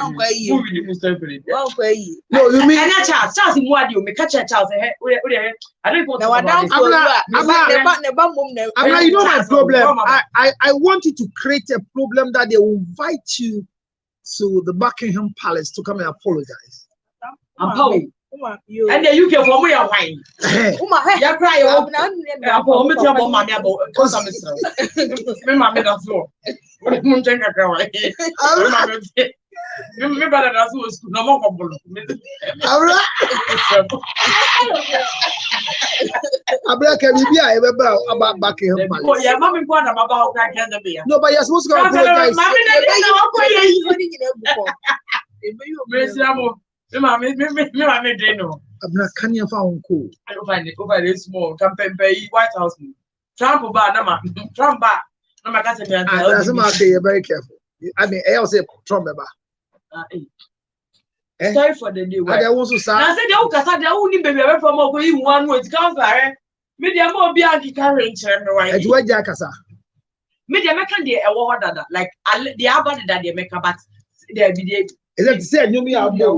One way you. One way. No, you mean Charles Mwadi, you make a Charles. I don't want to. You know my problem. I want you to create a problem that they will invite you to the Buckingham Palace to come and apologize. And then you can for me a wine. You cry over now. About Buckingham Palace. No, but you're supposed to apologize. I'm not canning a phone call. I don't find it over this small campaign pay White House. Trump bar, Trump bar. No, my cousin, you're very careful. I mean, I'll say Trump bar. Sorry for the day. I want to say, I said, oh, because I only baby from away one word comes there. Media more Bianchi carrying right. Do I jackasa? Media can be a water like the other that they make about their video. Is that said you me out there?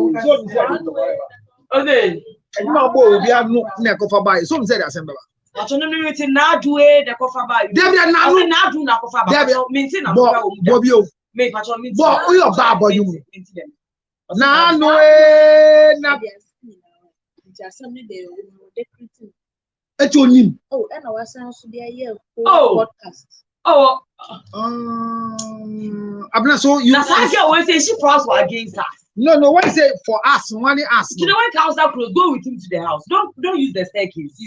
Okay. And my boy, we have no neck of a buy. Some said assembly. I don't know if now do the coffee buy. Debbie, now do not coffee buy. Maintain a Bobio. Make a choice. But we are bad, you. Now, no, just something they were decorating. At your name. Oh, and I was supposed to be a year podcast. Oh, I'm not so you. I always say she prosper against us. No, what is it for us? Money us. You know when council close, go with him to the house. Don't use the staircase.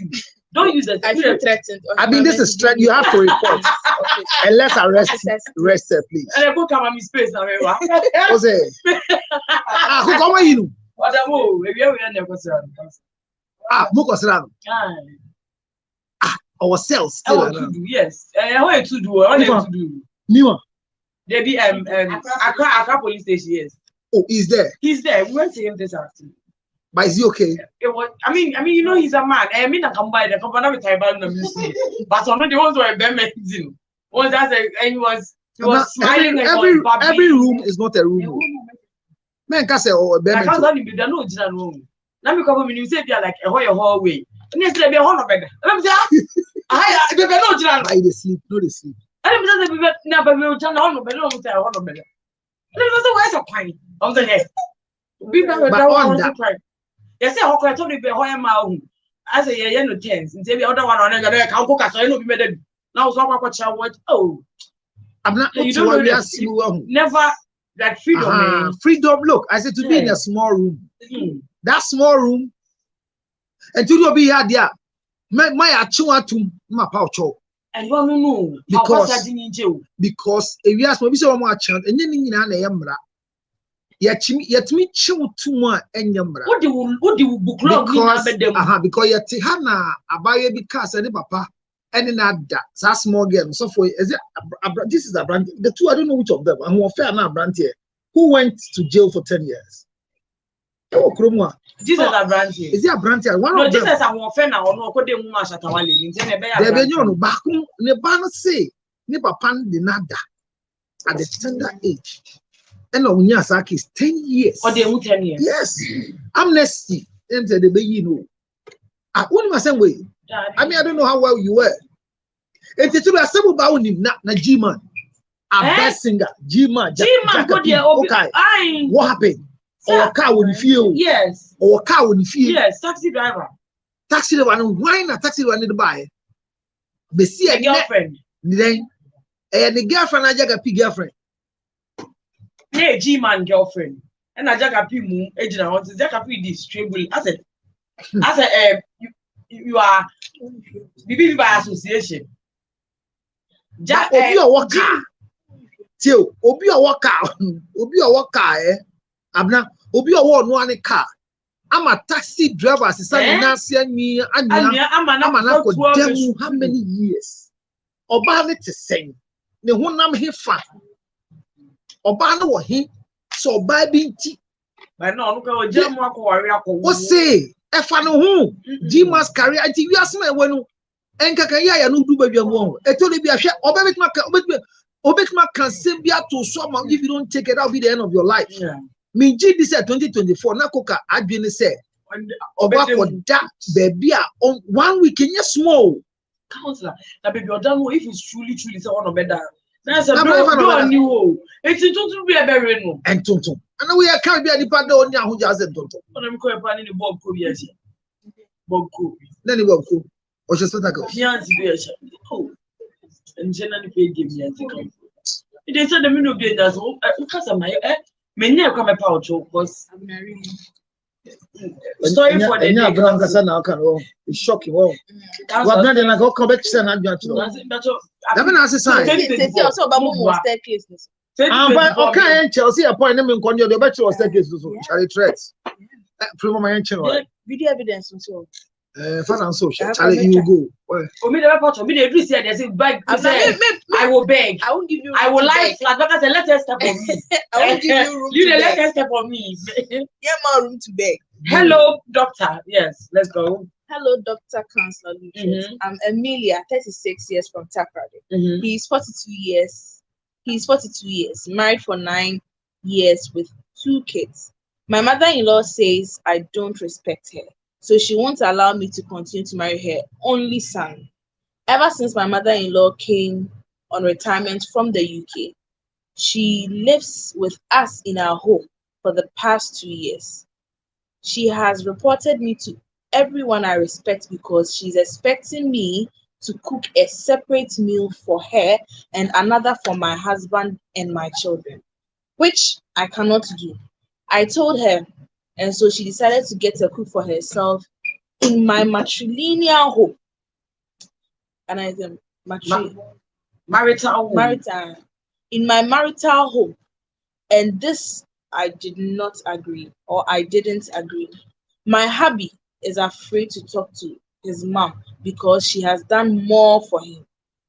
Don't use the. I feel threatened. I mean, this is threat. You have to report. Okay. And let's arrest her, please. And I go come on my space now. What's it? Who come on you? What am I? Maybe we are never concerned. Mukosran. Ourselves still. Yes. I want to do. I want to do. Niwa. There be Accra police station. Yes. Oh, he's there. He's there. We went to him this afternoon. But is he okay? It was. I mean, you know, he's a man. I mean, I come by the company with Taiwan. But some of the ones were benefiting. Was that and he was smiling. Every room is not a room. Man, can say oh, I can't tell you. There no general room. Now me come when you say they are like a hallway. And yes, there be a hall bed. I'm saying, I be no general. I they sleep, no they sleep. And I'm saying we never will turn on bed. No, I'm saying hall bed. And it was a waste of time. I'm saying, we never know what to try. Yes, I hope I told you be how am I? I say yeah, no chance. And say the other one on the can't cook us. I know we made it. Now so what? Oh, I'm not. You don't know. Never like freedom. Freedom. Look, I said to be in a small room. That small room. And to be here there. My achua to my pouch. And you don't know because if you ask me, so much chance and then you know yet me chew too much and yamra. What do you book because yet Hannah abaye because any papa any nada so small girl so for is it this is a brand the two I don't know which of them and who fair now brand here who went to jail for 10 years. Oh, Kromwa. Jesus is a brand here. Is it a brand here? One of them. Jesus is a warfare now. No, ko de mu ma shatawale. There be no baku ne ban say ne papa de nada at the tender age. And Unya Saki is 10 years. Or they 10 years. Yes. Amnesty. Enter the baby no. I only the same way. I mean, I don't know how well you were. It's a little simple about him, not G-Man. A best singer. G-Man. G-Man, okay. What happened? Or a car with feel. Yes. Or a car with feel. Yes, taxi driver. Taxi driver. Why not taxi driver need to buy? But see a girlfriend. Then, and the girlfriend, I just got a girlfriend. Yeah, G-Man girlfriend. And I just got people, agent, I want to just this tribal. I said, you are BB by association. Jack, Obi a worker. Till Obi a worker, Abna, Obi a one car. I'm a taxi driver, saying Nancy me, and I'm how many years? Obama to sing. The one I'm here for. Obama was he so by being tea. But no, look at Jam what say? If I know who Jima's career, I think you ask me when Enkakaya no do baby wrong. I told you be a share Obama can save you to someone if you don't take it, that'll be the end of your life. Yeah. Me G this 2024 na koka adwene say oba koda baby a 1 week in small counselor na baby odan if it's truly say one better na say do new it's to be a very no and tonton and we are can be nipa da oni ahoja say tonton ona me ko e pa ni bob ko bi ase bob ko na ni bob ko o se spectacle fiance bi ase oh and generally pay give me ase kan they said the me no be that so because am me nya kwa me pa ocho because story for the day because na kan o shocking o what na dey na go come back to na adwan to na me na say sign say also ba mo staircase okay Chelsea a point me nkonyo dey be to staircase so Charlie threats primo my channel video evidence so finance Charlie you go o me dey report me dey do say they say beg I will beg I won't give you I will like flat because let us step on me I won't give you room you let us step on me yeah more room to beg. Hello doctor, yes, let's go. Hello Dr. Counselor Lucius. I'm Emilia, 36 years from Takrade. He's 42 years, married for 9 years with 2 kids. My mother-in-law says I don't respect her, so she won't allow me to continue to marry her only son. Ever since my mother-in-law came on retirement from the UK, she lives with us in our home for the past 2 years. She has reported me to everyone I respect because she's expecting me to cook a separate meal for her and another for my husband and my children, which I cannot do. I told her, and so she decided to get a cook for herself in my matrilineal home. And I said, marital, in my marital home. And this I didn't agree. My hubby is afraid to talk to his mom because she has done more for him.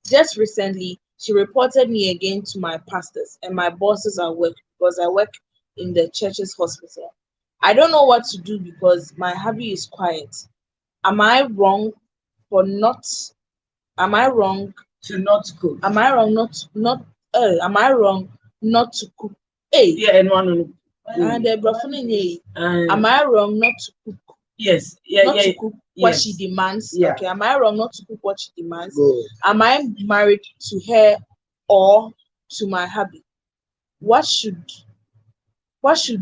Just recently, she reported me again to my pastors and my bosses at work because I work in the church's hospital. I don't know what to do because my hubby is quiet. Am I wrong to not cook? Am I wrong not to cook? Hey. Yeah, and one. Am I wrong not to cook? Yes. To cook what she demands. Yeah. Okay. Am I wrong not to cook what she demands? Good. Am I married to her or to my hubby? What should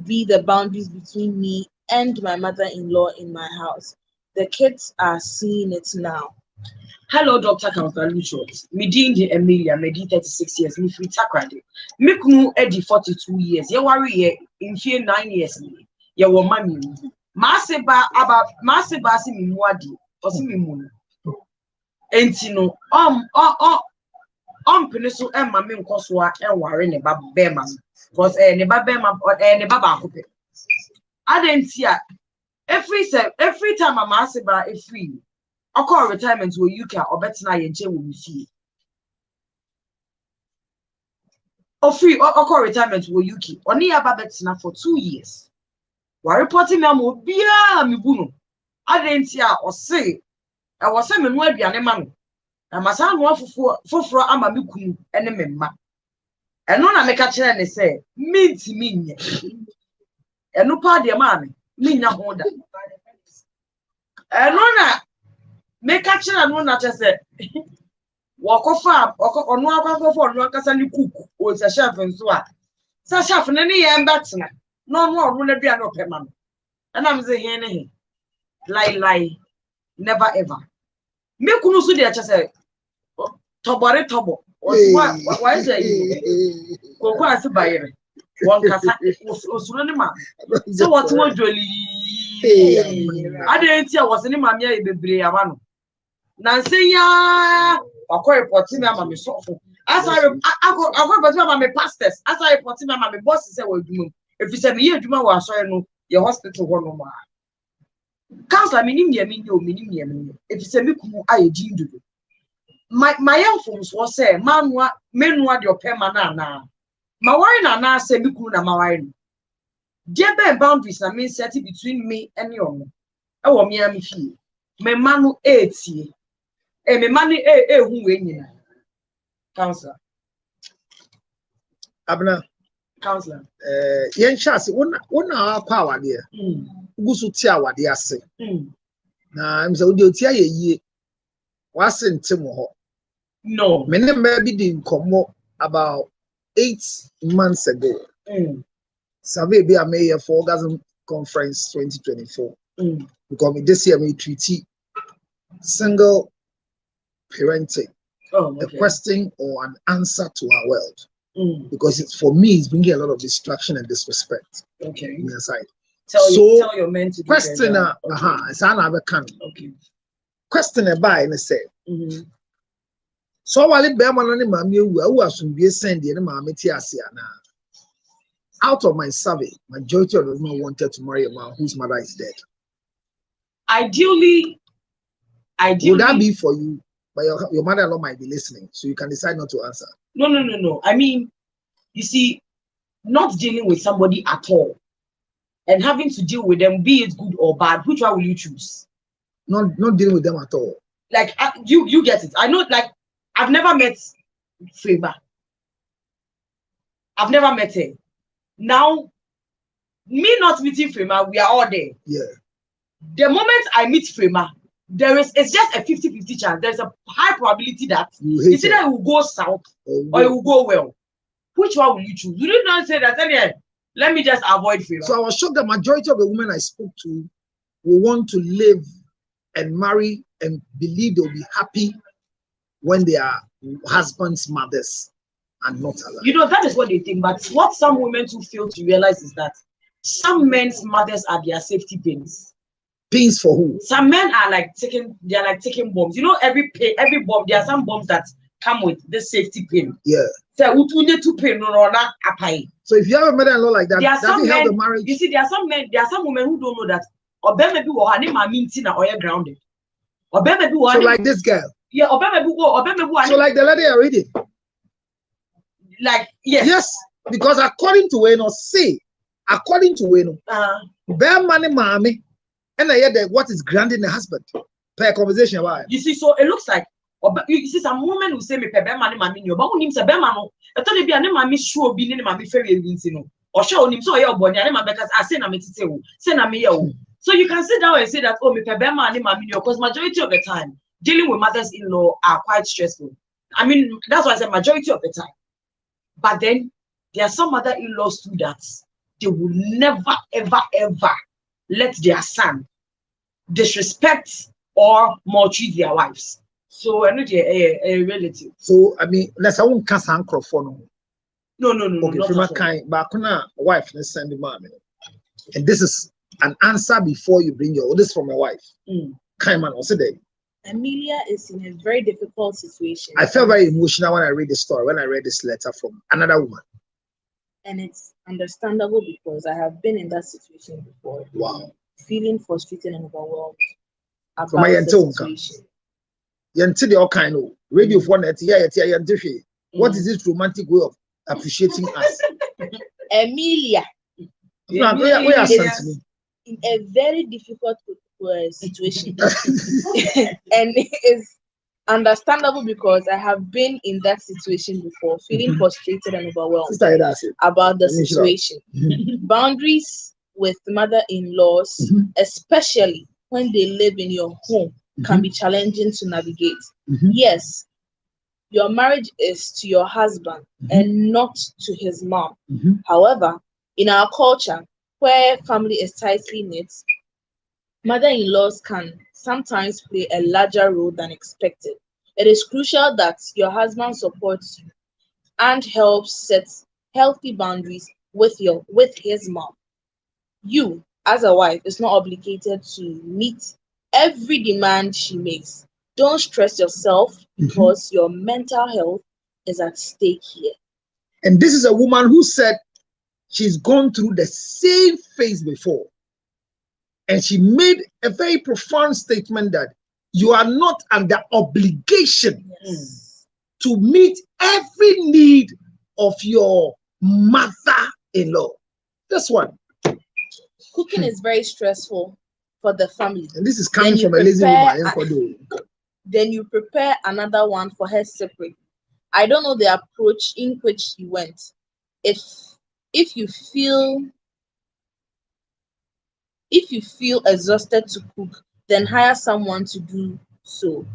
be the boundaries between me and my mother-in-law in my house? The kids are seeing it now. Hello, Dr. Counselor Lucius. Me di Emilia, me di 36 years, me free Takrade. Me kunu edi 42 years. Ye worry ye in 9 years. Ye wo mami. Maseba si mi muadi. Osi mi munu. Enti no, penisu emma me nkoswa enware ne ba bema. Because ne ba bema ne ba ba kope. Adentia every time Maseba e free. I call retirement to UK or better na yenche will be free. Or free or call retirement to UK. Only about better for 2 years. While reporting me mo bia mi bunu. Adentia or say I was saying me no aduane ma no. Na masa no foforo ama me kunu ene memma. Eno na me ka kire ne say minti minye. Eno pa de ma me nya ho da. Eno na make a child no not say walk off or no akasa ni cook or a chef and so on. So chef and any batsman. No more run a beer no payment. And I'm saying lie, never ever. Me kunu so dey say tobore tobo. Why is it? Koko asi bayere. One kasa osuro ni ma. So what mo jolly. Adentia was ni ma me e bebre aba no. Nansenya akọ report me ama me sofo as I report me ama me pastors as I report me ama me boss say we adwuma if you say me adwuma wa asore no your hospital ho no ma counselor me nim ye if you say me kumu aye jindu my influence was say menua de opema na ma worry na say me kumu na ma worry there be boundaries na me set between me and you e wo me am fie me manu etie me money who we nyina counselor abna Counselor. Yen chance, one our power there. Gusu tia what they are saying. Na I'm so the tia ye wasn't Timo. No. Many maybe didn't come about 8 months ago. Survey be a mayor for orgasm conference 2024. Because this year we treaty single parenting. A question or an answer to our world. Because it's for me, it's bringing a lot of distraction and disrespect. Okay. On your side. Tell your men to do question it's another Okay. Question by and say. So while it bear man on mammy who has been sending the mammy na. Out of my survey, majority of the women wanted to marry a man whose mother is dead. Ideally, would that be for you? But your mother-in-law might be listening, so you can decide not to answer. No. I mean, you see, not dealing with somebody at all and having to deal with them, be it good or bad, which one will you choose? Not dealing with them at all. Like you get it. I know, like I've never met Freba. I've never met her. Now, me not meeting Frema, we are all there. Yeah. The moment I meet Frema, it's just a 50-50 chance. There's a high probability that it's either it will go south or it will go well. Which one will you choose? You did not say that. Anyway, let me just avoid Frema. So I was shocked that majority of the women I spoke to will want to live and marry and believe they'll be happy when they are husbands' mothers and not alive. You know, that is what they think. But what some women too fail to realize is that some men's mothers are their safety pins. Pins for who? Some men are like taking bombs. You know, every bomb, there are some bombs that come with this safety pin. Yeah. So if you have a mother-in-law like that, does he have the marriage? You see, there are some women who don't know that or maybe or grounded. Or maybe so like this girl. Yeah, or maybe so like the lady I read it. Like yes, because according to Weno, bear money mommy, and I hear that what is grounding the husband per conversation about it. You see, so it looks like you see some women who say me per bear money mommy no, but who names a bear man no, I thought be a mommy sure be name mommy fairy no, or show him so your body and because I say na me tite o, say na me yo. So you can sit down and say that oh me per bear money mommy no, because majority of the time dealing with mothers-in-law are quite stressful. I mean, that's why I said majority of the time. But then there are some mother-in-laws too that they will never, ever, ever let their son disrespect or maltreat their wives. So I know a relative. So I mean, let's I won't cast an microphone. No. Okay, from a kind, but wife let's send the mom. And this is an answer before you bring your this from my wife. Kind man, what's it? Amelia is in a very difficult situation. I felt very emotional when I read the story, when I read this letter from another woman. And it's understandable because I have been in that situation before. Wow. Feeling frustrated and overwhelmed about the situation. The all kind of radio for net. What is this romantic way of appreciating us? Emilia. We are in a very difficult situation. And it's understandable because I have been in that situation before, feeling frustrated and overwhelmed about the situation. Boundaries with mother-in-laws, especially when they live in your home, can be challenging to navigate. Yes, your marriage is to your husband and not to his mom. However, in our culture, where family is tightly knit, mother-in-laws can sometimes play a larger role than expected. It is crucial that your husband supports you and helps set healthy boundaries with his mom. You, as a wife, is not obligated to meet every demand she makes. Don't stress yourself because your mental health is at stake here. And this is a woman who said she's gone through the same phase before. And she made a very profound statement that you are not under obligation to meet every need of your mother-in-law. This one. Cooking is very stressful for the family. And this is coming from a lazy woman. Then you prepare another one for her separate. I don't know the approach in which she went. If If you feel exhausted to cook, then hire someone to do so.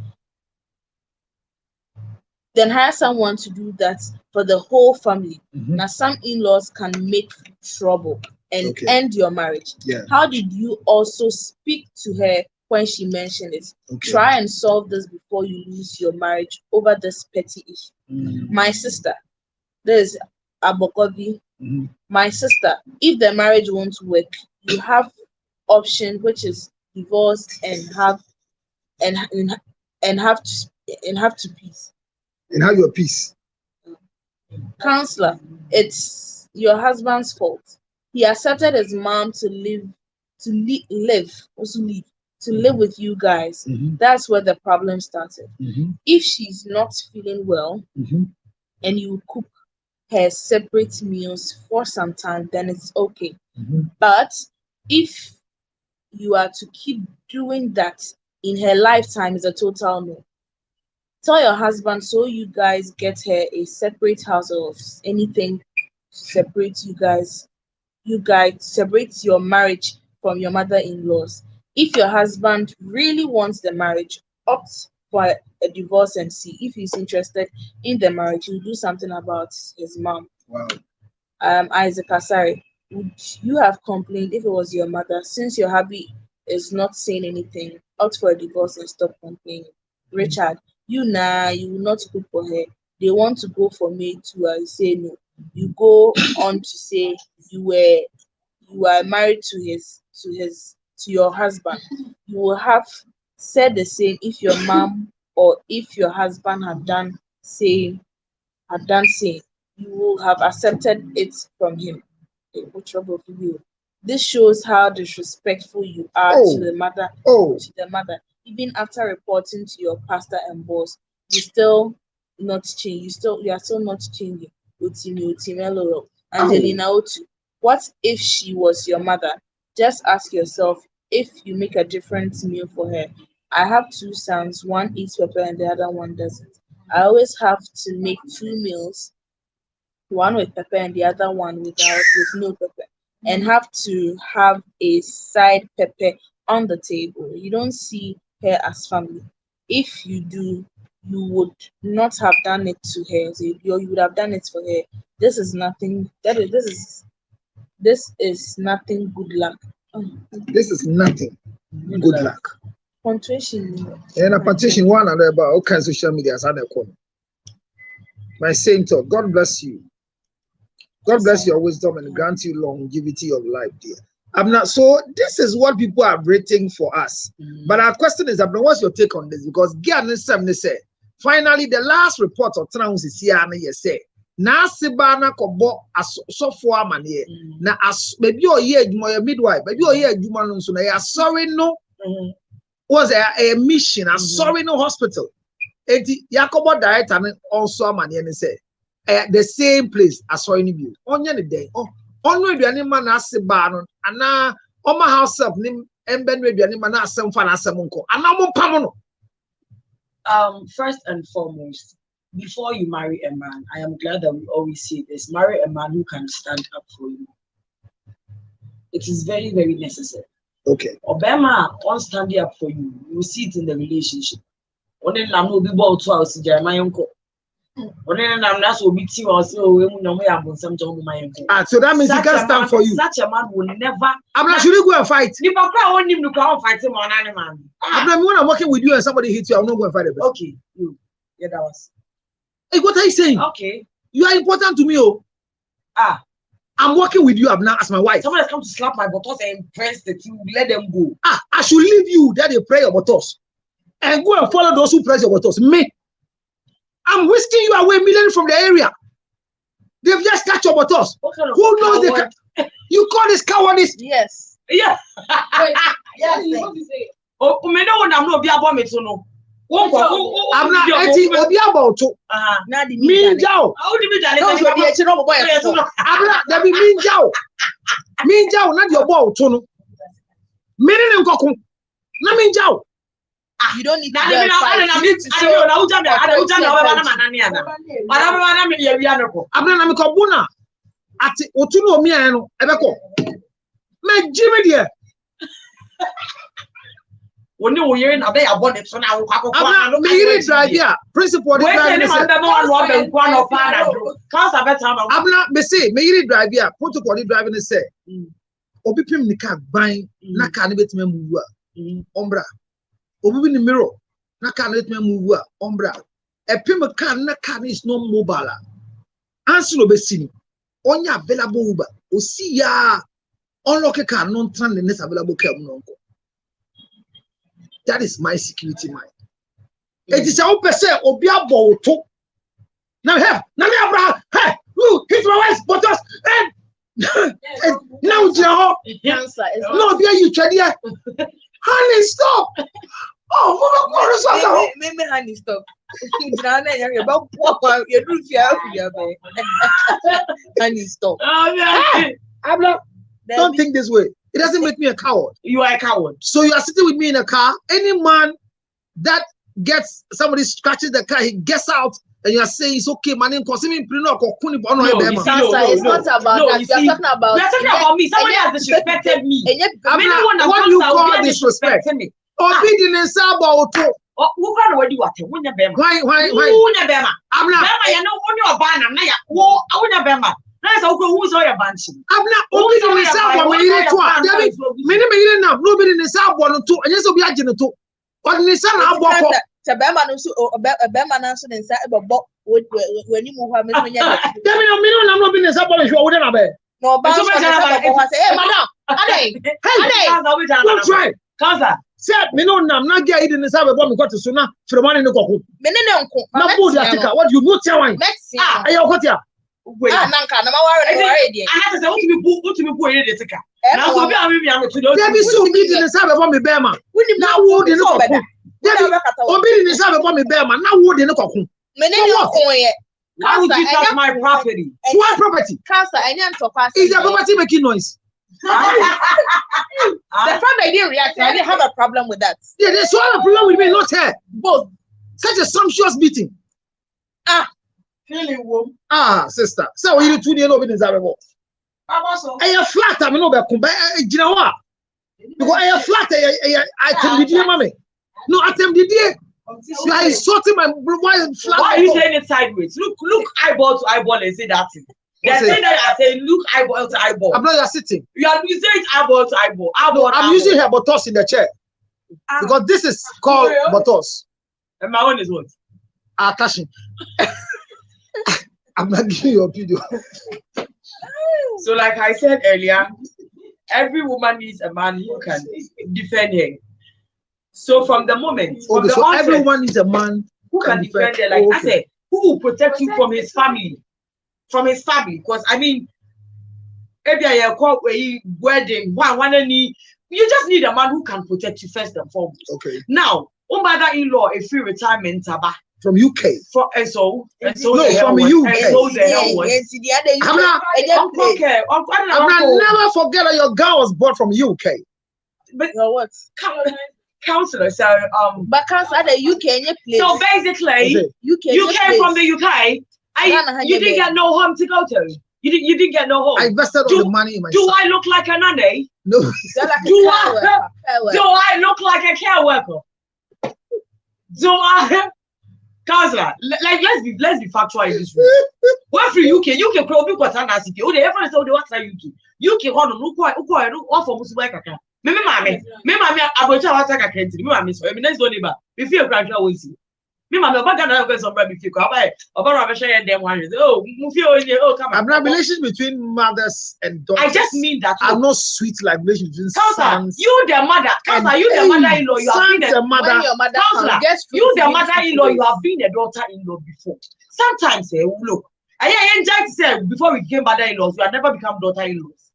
Then hire someone to do that for the whole family. Now, some in-laws can make trouble and end your marriage. How did you also speak to her when she mentioned it? Try and solve this before you lose your marriage over this petty issue. My sister, there's Abokobi. My sister, if the marriage won't work, you have option, which is divorce and have to peace. And have your peace. Counselor, it's your husband's fault. He accepted his mom to live with you guys. That's where the problem started. If she's not feeling well and you cook her separate meals for some time, then it's okay. But if you are to keep doing that in her lifetime, is a total no. Tell your husband so you guys get her a separate house or anything to separate you guys separate your marriage from your mother-in-laws. If your husband really wants the marriage, opt for a divorce and see if he's interested in the marriage. He'll do something about his mom. Wow. Isaac Asari, would you have complained if it was your mother? Since your hubby is not saying anything, opt for a divorce and stop complaining. Richard, you will not cook for her. They want to go for me too. You say no. You go on to say you are married to your husband. You will have said the same if your mom or if your husband had done same. You will have accepted it from him. What trouble for you? This shows how disrespectful you are to the mother. Even after reporting to your pastor and boss, you still not change. You are still not changing. Angelina Otu, what if she was your mother? Just ask yourself if you make a different meal for her. I have 2 sons, one eats pepper and the other one doesn't. I always have to make 2 meals, one with pepper and the other one with no pepper, and have to have a side pepper on the table. You don't see her as family. If you do, you would not have done it to her. So you would have done it for her. This is nothing. This is nothing. Good luck. This is nothing. Good luck. Punctuation. And a punctuation one and about all kinds of social media as other corner. My saint, God bless you. God bless your wisdom and grant you longevity of life, dear. So this is what people are written for us. But our question is, what's your take on this? Because finally, the last report of Trans is here, and say, na sibana kobo so for amane na baby o ye adwuma midwife baby o ye adwuma no so na ya sorry no was a mission a sorry no hospital enti yakobo director also amane ne say the same place as sorry ni bi onye ne den onu aduane ma na asiba no ana oma house up ni embe no aduane ma na asem fa na asem nko ana mo pam no. First and foremost, before you marry a man, I am glad that we always say this: marry a man who can stand up for you. It is very, very necessary. Okay. Obama on standing up for you, you will see it in the relationship. Only I'm no be bought to house Jeremiah uncle. Only I'm not so big team or so we no way I'm some to my uncle. So that means he can stand for you. Such a man will never. I'm not sure you go and fight. If I want him to go and fight him on any man. When I'm working with you and somebody hits you, I'm not going to fight him. Okay, you. Yeah, that was. Hey, what are you saying? Okay. You are important to me, oh. I'm working with you Abna as my wife. Someone has come to slap my buttocks and press the thing, let them go. I should leave you that they pray your buttocks. And go and follow those who press your buttocks. Me. I'm whisking you away millions from the area. They've just touched your buttocks. Who knows the you call this cowardice? Yes. Yeah. Yes. Oh, me no one I'm not be about me to know. I'm not obi about to. Minjao. How do you mean that? That be minjao. Minjao, not your ball to no. Meaning koku. Na minjao. You don't need to I'm not ati otuno mi ano ebeko me jimi de Oni wo yere na be abon it so na wo kwakwa no me yiri drive ya principal the drive ni man be mo no be kwa no pa na do cancer better am abna me say me yiri drive ya protocol the drive ni say obi pim ni car ban na car ni betime move a ombra obi bi ni mirror na car ni betime move a ombra e pim car na car is no mobile answer no be sini onya available uber o si ya unlock car no tran the available car no nko. That is my security mind. It is our person obi abo to. Now here, now me abra, hey, who hit my wife, but us, and now Joe, no, be you tradia. Honey, stop. Oh, me honey, stop. Honey, stop. Abra, don't think this way. It doesn't make me a coward. You are a coward. So you are sitting with me in a car. Any man that gets somebody scratches the car, he gets out, and you are saying it's okay, man. It's not about that. We are talking about me. Somebody has disrespected me. What do you call disrespect? Obedience about why? I'm not. You know when you are banned, I wouldn't be. That's who's all your banshee. I'm not obedient for me. Nobody in the South one to, and yes, be a genital. But in the Sun, I'll walk up. Tabama so a Bama answer inside a box when you move her. I'm not being a support. You wouldn't have it. No, but don't try. Cancer. Said, me no, I'm not getting in the South of Bomb got to sooner for the money in the cocoon. What you would tell me? I got here. I had to say, what to be poor in the ticker. Now, there be so meeting the Sabbath on me, Bama. We did not wood in the cocoon. There be the Sabbath on me, Bama, now wood in the cocoon. Why would you touch my property? What property? Is the property making noise? The fact I didn't react, I didn't have a problem with that. Yeah, there's one problem with me, not her. Both. Such a sumptuous meeting. Sister. So you two years over in Zarebo. I flat. I mean, over Jinawa. Because I flat. I tell you, mommy. No, I tell you, you are insulting my flat. Why are you saying it sideways? Look eyeball to eyeball and say that thing. They're saying that I say look eyeball to eyeball. I'm not just sitting. You are using it eyeball to eyeball. I'm using her buttocks in the chair. Because this is called buttocks. And my own is what? Attaching. I'm not giving you a video. So, like I said earlier, every woman needs a man who can defend her. So, from the moment, everyone needs a man who can defend her. Like I said, who will protect you from his family? From his family, because I mean, maybe I call wedding. You just need a man who can protect you first and foremost. Okay. Now, mother-in-law, a free retirement, from UK. No, from UK. I'll never forget that your girl was born from UK. But what? Counselor, so but counselor the UK place. So basically, you came from the UK. You didn't get no home to go to. You didn't get no home. I invested all the money in my Do I look like a nanny? No. Do I look like a care worker? Do I? Counselor, like let's be factual in this room. What for UK probably got an city. Oh, they ever say they what UK. UK hold on, no for musu kaka. Me mama abocha wa taka kenti. Me mama so. Me next door neighbor. Me feel graduate we see. Me mama oba na go some me feel ko abai. Oba ra share them one. Oh, mu feel come on. Relations between mothers and daughters. I just mean that are not sweet like relations between sons. You the mother. Counselor, you the mother-in-law. You have been the mother. Counselor, you the mother-in-law. You have been a daughter-in-law before. Sometimes, look. I enjoy to say before we became mother-in-laws, we have never become daughter-in-laws.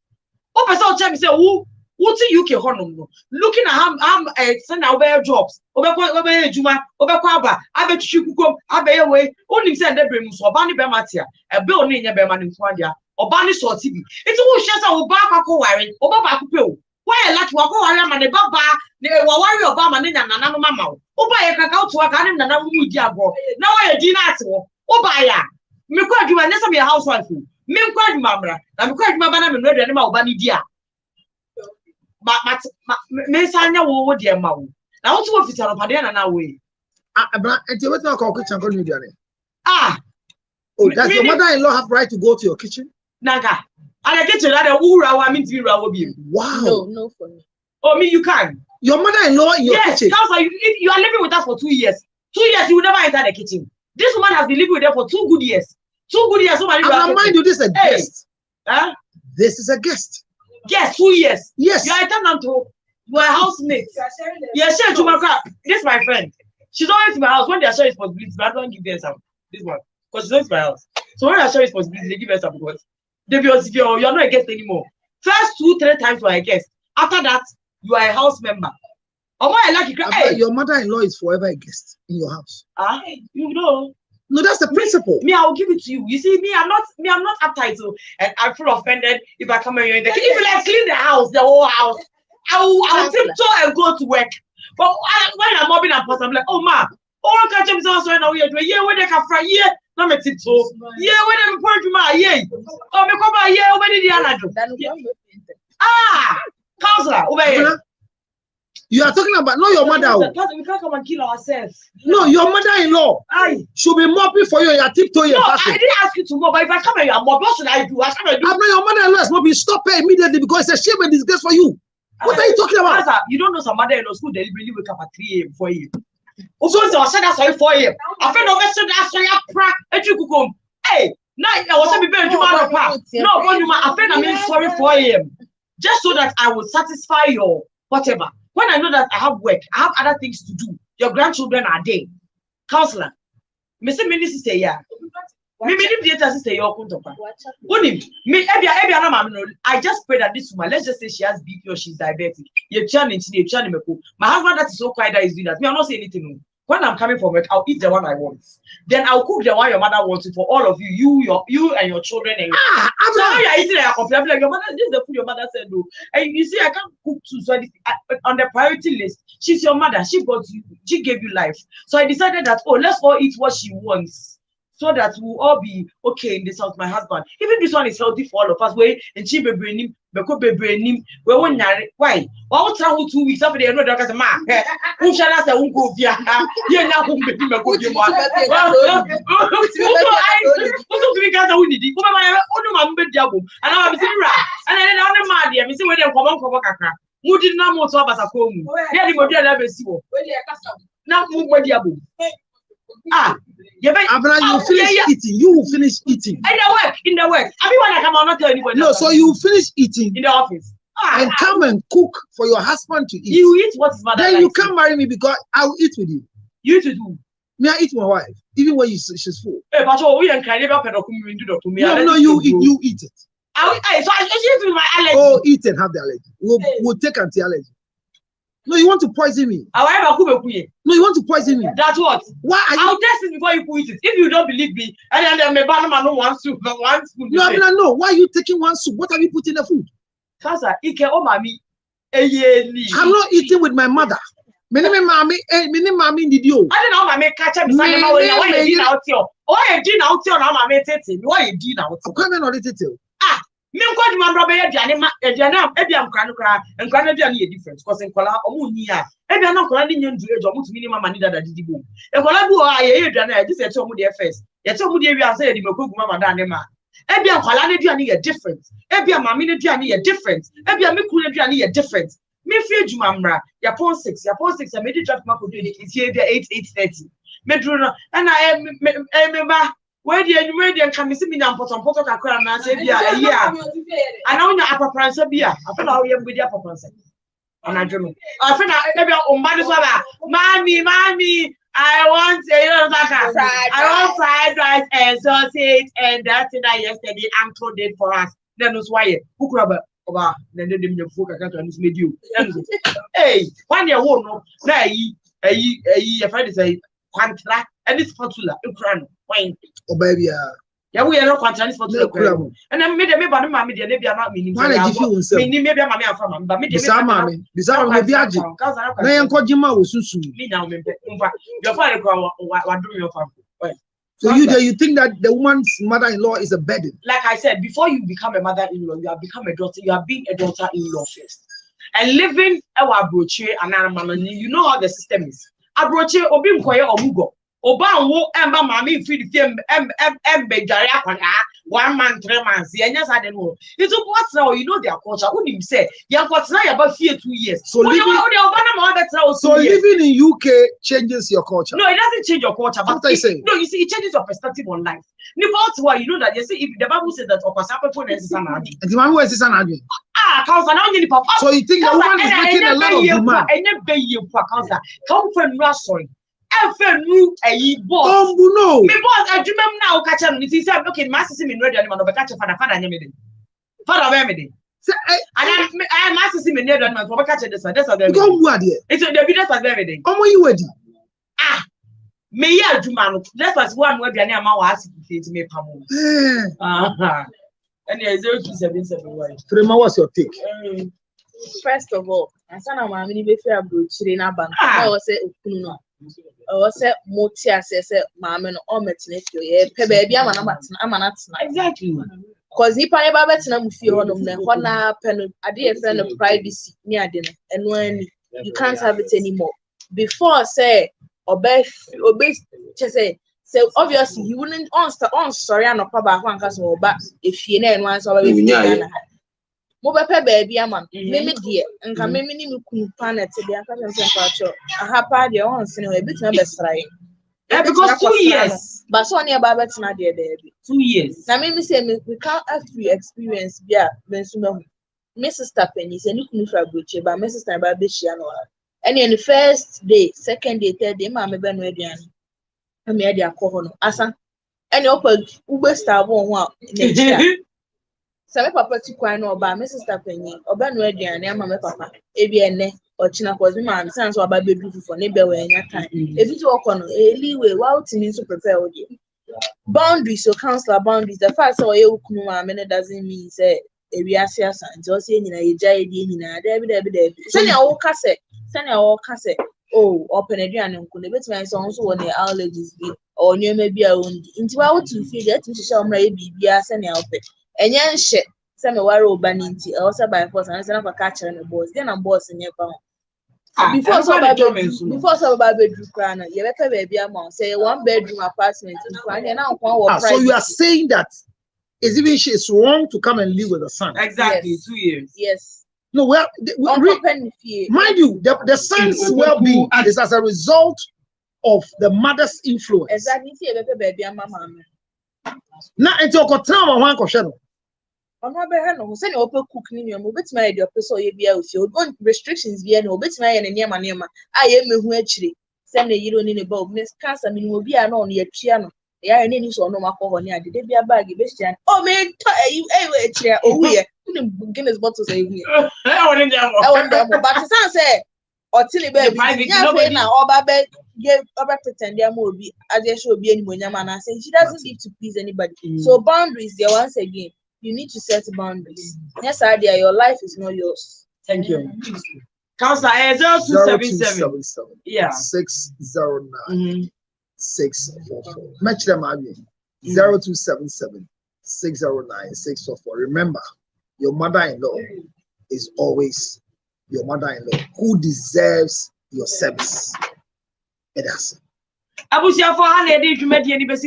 Oh, person tell me say who to UK honum looking at I'm send out bear jobs. Obekwa juma, obekwa aba, abe chukukom, abe way. Only send the brim so bani be matia. A bill ni nya be man in Fwandia. Obani so TV. It's who shares a oba ko worry, oba ba ko. Why like wako worry man the baba, ne wa worry Obama ni nana no mama. Oba ye kaka to aka ni nana mu di agbo. Na wa ye di na ate wo. Oba ya. Me ko adwuma ne some your housewife. Me quite mamra. I'm quite mamma and ready animal bunny dear. But Miss Anya will dear Mau. Now what's what is on Padana now way? And you not call kitchen going to Ah, oh, does your mother-in-law have right to go to your kitchen? Naga. And I get to that Ura, I mean to be Rawobi. Wow. No, for me. Oh, me, you can. Your mother-in-law in your kitchen? Yes, if you are living with us for 2 years. 2 years, you will never enter the kitchen. This woman has been living with them for 2 good years. 2 good years. I'm mind you, this is a guest. Huh? This is a guest. Yes, 2 years. Yes. You are a tenant to your housemate. Yes, sharing to my car. This is my friend. She's always in my house. When they are sharing responsibilities, but I don't give them some. This one. Because she's always in my house. So when they are sharing responsibilities, they give her some because you're not a guest anymore. First 2-3 times you are a guest. After that, you are a house member. Your mother-in-law is forever a guest in your house. You know. No, that's the principle. Me, I will give it to you. You see, me, I'm not uptight, so and I feel offended if I come here in the kitchen. If you like clean the house, the whole house, I will tiptoe and go to work. But when I'm mopping and post, I'm like, oh ma, oh catch him so now we are doing when they can fry no me tiptoe. When I'm pouring my oh me come by when did the counselor over. You are talking about not your mother. We can't come and kill ourselves. No, your mother-in-law should be mopping for you. You are tiptoeing. No, I didn't ask you to mop, but if I come and you are mop, what should I do? What should I do? Your mother-in-law is mopping. Stop her immediately because it's a shame and disgrace for you. What are you talking about? You don't know some mother-in-law school deliberately wake up at 3 a.m. 4 a.m. Also, I said that's why 4 a.m. I feel no better that's why I pray. Hey, now I was saying be no, I feel I mean sorry 4 a.m. Just so that I will satisfy your whatever. When I know that I have work, I have other things to do. Your grandchildren are there. Counselor, me say me sister yeah. Me the sister your kuntopa. I just pray that this woman, let's just say she has BP or she's diabetic. My husband that is so quiet that is doing that. Me, I'm not saying anything. When I'm coming from work, I'll eat the one I want. Then I'll cook the one your mother wants it for all of you, you and your children. And so how you are eating and complain like your mother, this is the food your mother said no. And you see, I can't cook too. So on the priority list, she's your mother. She got you. She gave you life. So I decided that let's all eat what she wants. So that we'll all be okay in this house, my husband. Even this one is healthy for all of us. Why? Why? I'll travel 2 weeks after they know that as a man. Who shall I say, who go via? Yeah, now who be my good one. And I'm sitting right. And then on the Madia, Mr. William Common. Who did not want to have as a home? Yeah, the model ever see. Now, move with Yabu. You finish eating. You will finish eating. In the work. Everyone I come on not tell anybody. No, so you finish eating in the office. And come and cook for your husband to eat. You eat what his mother. Then you can't marry me because I will eat with you. You to do. Me, I eat my wife, even when she's full. Hey, but we don't kind of No, you eat it. So I eat with my allergy. Oh, eat and have the allergy. We'll take anti-allergy. No, you want to poison me. No, you want to poison me. That's what. Why are you? I'll test it before you put it. If you don't believe me, and then the banana no one soup, one spoon. No, I mean, no. Why are you taking one soup? What have you put in the food? I'm not eating with my mother. Many mommy did you? I don't know, mommy catch up. Why you did out here? Why you did out here? Now, mommy tete. Why you did out? I'm coming on it. Me go to my brother Ediana, Ediam Cranukra, and Canadian difference, because in Kola, Omunia, Ediana Coladian Village, or minimum money that I did boom. And Colabu, I just said, some of their face. Yet some of the area said, you cook Mamma Danema. Ebiam Coladian a difference. Ebiam Mamina a difference. Ebiam Mikunian a difference. Me fear you, Mamra, Yapon 6, I made it draft Marco is here, the 8:30. Medruna, and I remember. Where the come see me now for some photo can and say, yeah. I know you're upper prince of beer. I feel how you with your upper prince. And I dream. I feel maybe on Mommy, I want I want fried rice and sausage, and that's it. Yesterday Uncle did for us. Then was why who grab over then the folk I can't made you. Hey, 1 year old no, a friend is a quantla and it's spatula in crown. Oh baby, yeah, we are not content for the and then maybe mammy, the Libya not meaning. Maybe mammy from but maybe your father, what do your family? So you think that the woman's mother-in-law is a burden? Like I said, before you become a mother-in-law, you have become a daughter. You have been a daughter-in-law first. And living our broche and you know how the system is. A broche obi mkoye omugo. Oba wo emba mami free the embe jare akwana 1 month 3 months. Yenya sa den wo. It's what's now you know their culture. Who him say? Ya kwatna ya ba fear 2 years. So living in UK changes your culture. No, it doesn't change your culture. But no, you see, it changes your perspective on life. You know that you see if the Bible says that Okwasape phone is an argument. And the man who is an argument. So you think the woman is making a lot of demand? Come from sorry. New a boss. No. Me boss, I remember now catch him. He said, okay, master see me ready and man catch father nyamede. Father wemede. And I master see me near that man for catch this one. That's what they go where there. It's the business was everything. Omo you ready? Me ya adwuma that was one where the name was to me pamo. And 0277. Trema, what's your take? First of all, asana mama ni be fair brochire na bank. I was say okunu no. I was say motia say mama no o metene fio ye pe ba bia amana tena. Exactly. Cause nipa ne ba betena mu fie honom na ho na pe no ade e friend no privacy ni ade no eno ani you can't have it anymore. Before say obey say obviously he wouldn't on sorry and no ba ho anka so oba efie na eno an so oba be na mo be pe baby ama me de nka me ni me kunu planet de aka se mpacho aha pa de on se no e bitima be srai because 2 years but so na ba betina de there be 2 years na me say we can't have free experience bia mensuma me sister penny say ni kunu fra broche ba me sister ba be hia no and in the first day second day third day ma me be no aduane me e de akọ no asa and opa ugbe star bo ho a na chia Sabe papa ti kwan no oba me sister penny oba no aduane ama me papa ebi ene ochina cause me man sense oba be do for ne be we nya time ebi ti okọ no eliwe wa ultimate to prepare odi boundaries so counselor boundaries the fact say oye ukunu ma me doesn't mean say ebi asiasa nti o say nyina yeja edi nyina da bi sene wo ka se oh open aduane nko ne betima say on so won the allergies bi or nyema bi a ondi nti wa wo tu fie get nhihye omra ye bibia sene ope enye nhye se me ware oba ni nti e was by force and se na ka kire me boss dey na boss nye pa before so ba bedroom kra na ye bepe ba bia ma say 1 bedroom apartment nkwa na nkwa wo price. So you are saying that it's wrong to come and live with a son? Exactly. Yes. 2 years. Yes. No, mind you, the son's well-being is as a result of the mother's influence. Exactly. Now, it's your control one question. I'm not better no. Say you open cook ni mo betima e de person ye bia ofi. Ogon restrictions bia no betima ye ne nema. Aye mehu akire. Say na yiro ni ne ba miss cancer mi no bia no ye tua no. Ya ne ni so no makọ ni ade de bia bag be tia. Oh me to you we akire owu ye. Uni Guinness bottles e hu ye. I want them. But san say otili baby. Nya fe na oba be give oba pretend there mo obi ade show obi ani monyama na say she doesn't need to please anybody. So boundaries there once again. You need to set boundaries. Yes, idea. Your life is not yours. Thank you. Counselor 0277. Yeah. 609 644. Match them again. 0277 609 644. Remember, your mother-in-law is always your mother-in-law who deserves your service. It has. Abusia for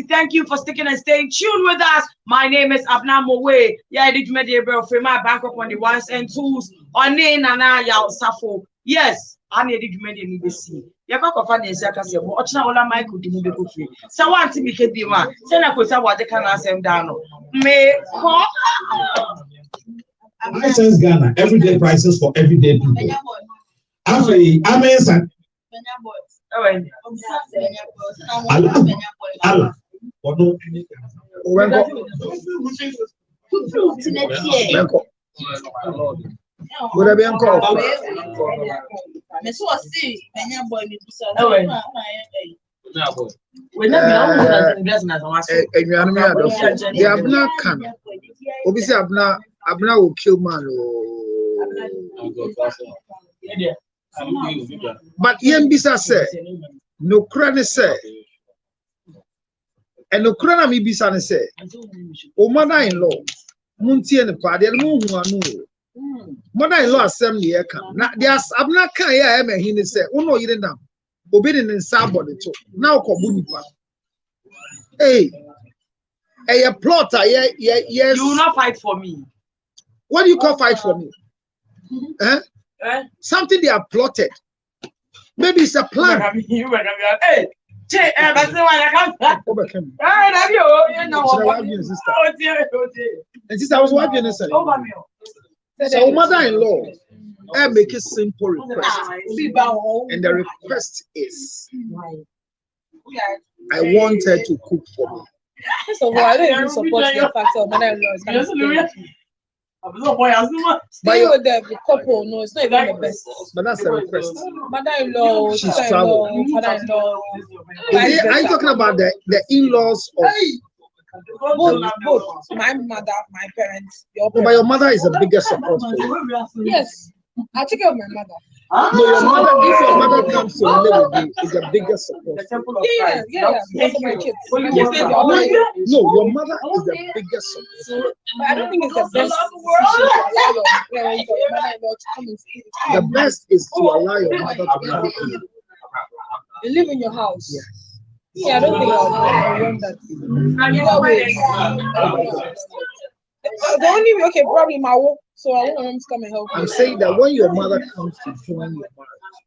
thank you for sticking and staying tuned with us. My name is Abna Mowe. Yeah, did you media bro for my bank up on the ones and twos on Nana Yao Safo. Yes, I needed you media need to see. You got a funny circus. Watch now all my good move go free. So want to be one. Send a question what they can ask them down. May License Ghana, everyday prices for everyday people. Amazing. Allah. Abna will kill man. But Yembisa said, no credit said, And the Kurana mi bisa ne say, "O mother-in-law, muntie ne pa de no hu anu. Mother-in-law assembly e kan. Na there's abna kan ya e me hin ne say, "Uno yire nam. Obi ne nsa body to. Na okobu nipa." Hey, a plotter, yes. You will not fight for me. What do you call fight for me? Something they have plotted. Maybe it's a plan. Hey, that's the one I can't. And sister, I was watching this. So, mother-in-law, I make a simple request, and the request is, I want her to cook for me. First of all, I don't even support the fact of mother-in-law is coming to stay with the couple. No, it's not even the best. But that's a request. Mother-in-law, She's traveled. mother-in-law. Are you talking about the in-laws of? Both. My mother, my parents, your No, but your mother is the biggest support for you. Yes, I take care of my mother. No, your mother, if your mother comes to live with you, is the biggest support. Yeah. Because of my kids. No, your mother is the biggest support. But I don't think it's the best decision to allow your parents or your mother-in-law to come and see. The best is to allow your mother to come in. You live in your house. Yes. Yeah, I don't think I want that. The only way, okay, probably my work. So I want them to come and help. I'm saying that when your mother comes to join your marriage,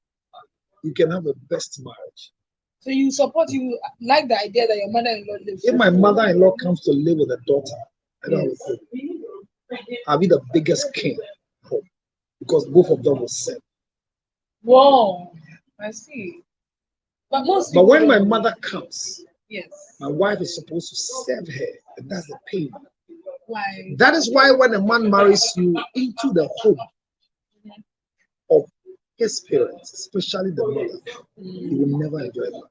you can have a best marriage. So you like the idea that your mother-in-law lives. If my mother-in-law comes to live with a daughter, I don't have a problem. I'll be the biggest king because both of them will serve. Wow, I see. But when my mother comes, yes, my wife is supposed to serve her, and that's the pain. Why? That is why when a man marries you into the home of his parents, especially the mother, he will never enjoy that.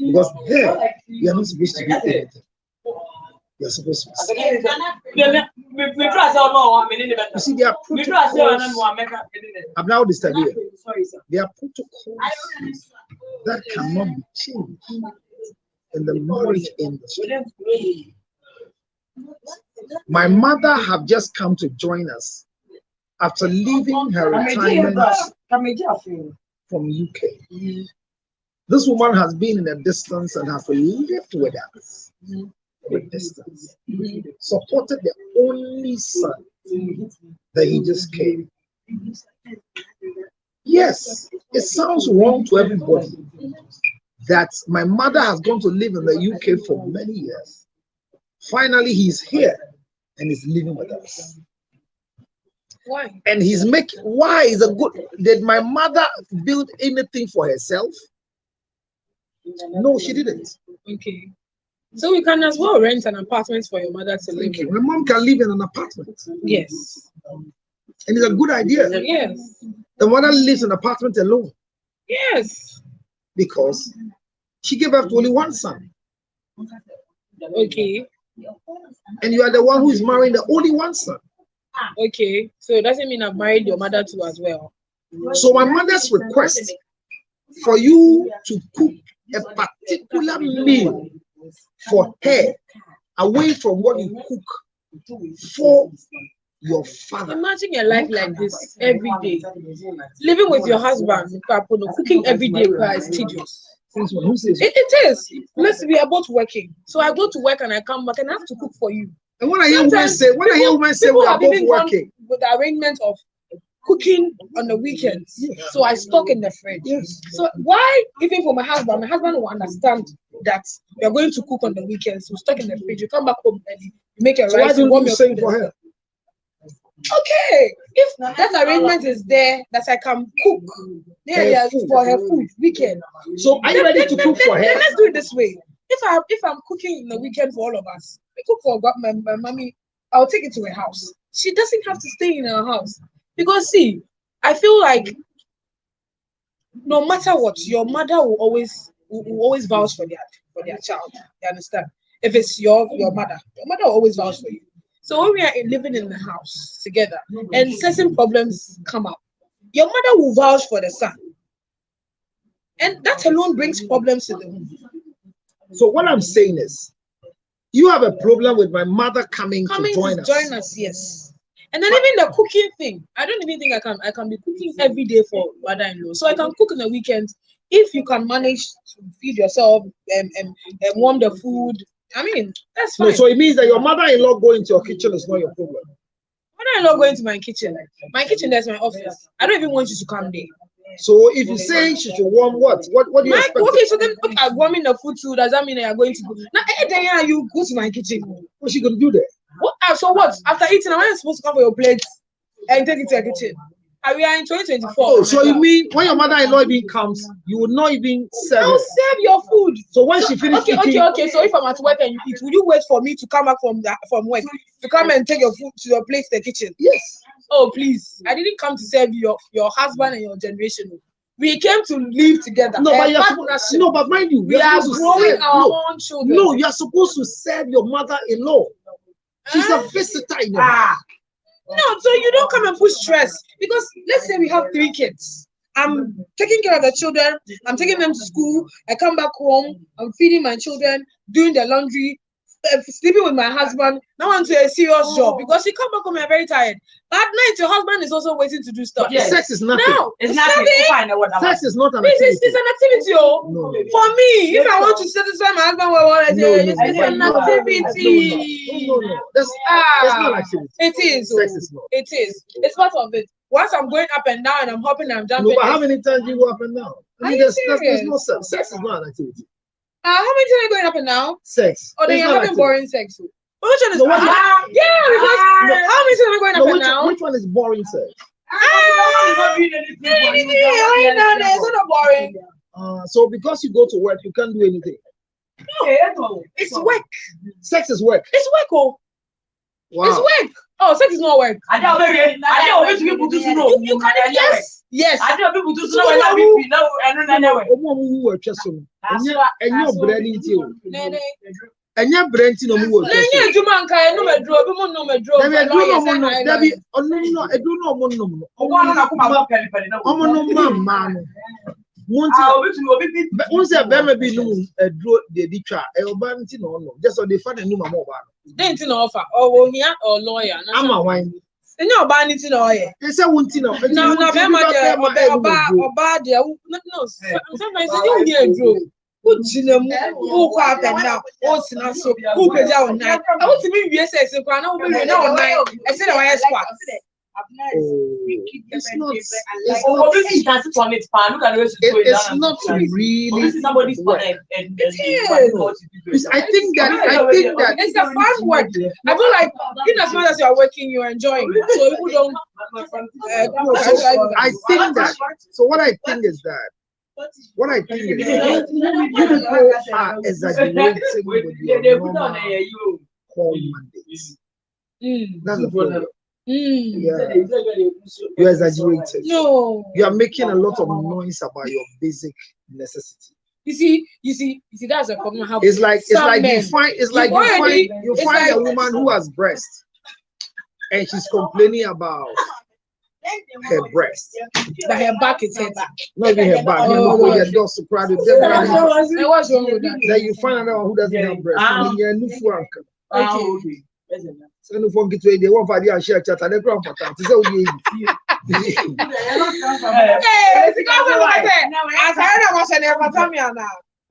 Because there, you are not supposed to be anything. You are supposed to be. You see, there are protocols. I'm now disturbing. There are protocols that cannot be changed in the marriage industry. My mother have just come to join us after leaving her retirement from UK. This woman has been in a distance and has lived with us from a distance. Supported the only son that he just came. Yes, it sounds wrong to everybody that my mother has gone to live in the UK for many years. Finally, he's here and he's living with us. Why? And he's making, why is a good, did my mother build anything for herself? No, she didn't. Okay. So we can as well rent an apartment for your mother to live in. My mom can live in an apartment. Yes. And it's a good idea. Yes. The mother lives in an apartment alone. Yes. Because she gave birth to only one son. Okay. And you are the one who is marrying the only one son. Okay. So it doesn't mean I've married your mother too as well. So my mother's request for you to cook a particular meal for her away from what you cook for your father. Imagine your life like this every day. Living with your husband, cooking every day is tedious. It is. Let's be about working. So I go to work and I come back and I have to cook for you. And when I hear women say, we are both working, with the arrangement of cooking on the weekends, so I stock in the fridge. Yes. So why, even for my husband will understand that you're going to cook on the weekends, so stock in the fridge. You come back home and you make a rice. Why don't you say for her? Okay, if that arrangement is there, that I can cook for her food weekend. So are you ready to cook for her? Let's do it this way. If I'm cooking in the weekend for all of us, we cook for my mommy. I'll take it to her house. She doesn't have to stay in her house because see, I feel like no matter what, your mother will always vouch for their child. You understand? If it's your mother will always vouch for you. So when we are living in the house together and certain problems come up, your mother will vouch for the son. And that alone brings problems to the home. So what I'm saying is, you have a problem with my mother coming to join us. Yes. And then even the cooking thing, I don't even think I can be cooking every day for mother-in-law. So I can cook in the weekends if you can manage to feed yourself and warm the food. I mean, that's fine. No, so it means that your mother-in-law going to your kitchen is not your problem. Mother-in-law going to my kitchen. My kitchen, there's my office. I don't even want you to come there. So if you say she should warm what do you expect? Okay, so then I'm warming the food too. Does that mean that you're going to go? Now, then you go to my kitchen. What's she gonna do there? What? So what? After eating, am I supposed to come for your plate and take it to your kitchen? We are in 2024. Oh, so you mean when your mother-in-law even comes, you will not even serve? I'll serve your food. So when she finishes eating, okay. So if I'm at work and you eat, will you wait for me to come back from work to come and take your food to your place in the kitchen? Yes. Oh please, I didn't come to serve your husband and your generation. We came to live together. No, but mind you, we are growing our own children. No, you are supposed to serve your mother-in-law. She's a visitor in your house. No, so you don't come and put stress, because let's say we have 3 kids. I'm taking care of the children. I'm taking them to school. I come back home. I'm feeding my children, doing the laundry, sleeping with my husband. Now I'm to a serious job, because you come back home and very tired. But at night, your husband is also waiting to do stuff. Yes. Sex is nothing. No, it's nothing. Sex is not an activity. It's an activity. No. For me, if I want to satisfy my husband, it's an activity. No. That's not an activity. It is. Sex is not. It is. It's part of it. Once I'm going up and down and I'm hopping and I'm jumping. No, but how many times do you go up and down? I mean, there's no sex. Sex is not an activity. How many times are you going up and down? Sex. Or then you're having boring sex. Which one is because how many times are you going up and down? Which one is boring sex? It's not boring. So because you go to work, you can't do anything. No, it's work. Sex is work. It's work, oh. Wow. It's work. Oh, sex is not work. You can yes. I don't people to know and your brain to know more. Once a baby a draw the ditcher, a banty no, just so they find a new mobile. Then to offer or here or lawyer. I'm a wine. And you're banning to know it. It's a one thing. No, sometimes you hear draw. Who Jim, who quite and now, what's not so, who could down night. I want to be yes, I said, I said, I squat. It's not. It's not really. Somebody's I think that it's a fun work. I feel like in as much as you are working, you are enjoying. So people don't. I think that. So what I think is that. What I think is that you people are exaggerating with your normal call mandates. That's the problem. Yeah. You're exaggerating. No. You are making a lot of noise about your basic necessity. You see, that's a problem. It's like you find a woman who has breast and she's complaining about her breast. That her back is her back. Not even her back. What's wrong with that? Then you find another one who doesn't have breast. So no phone get they want for the share chat and they come for that. Say we because what I said. I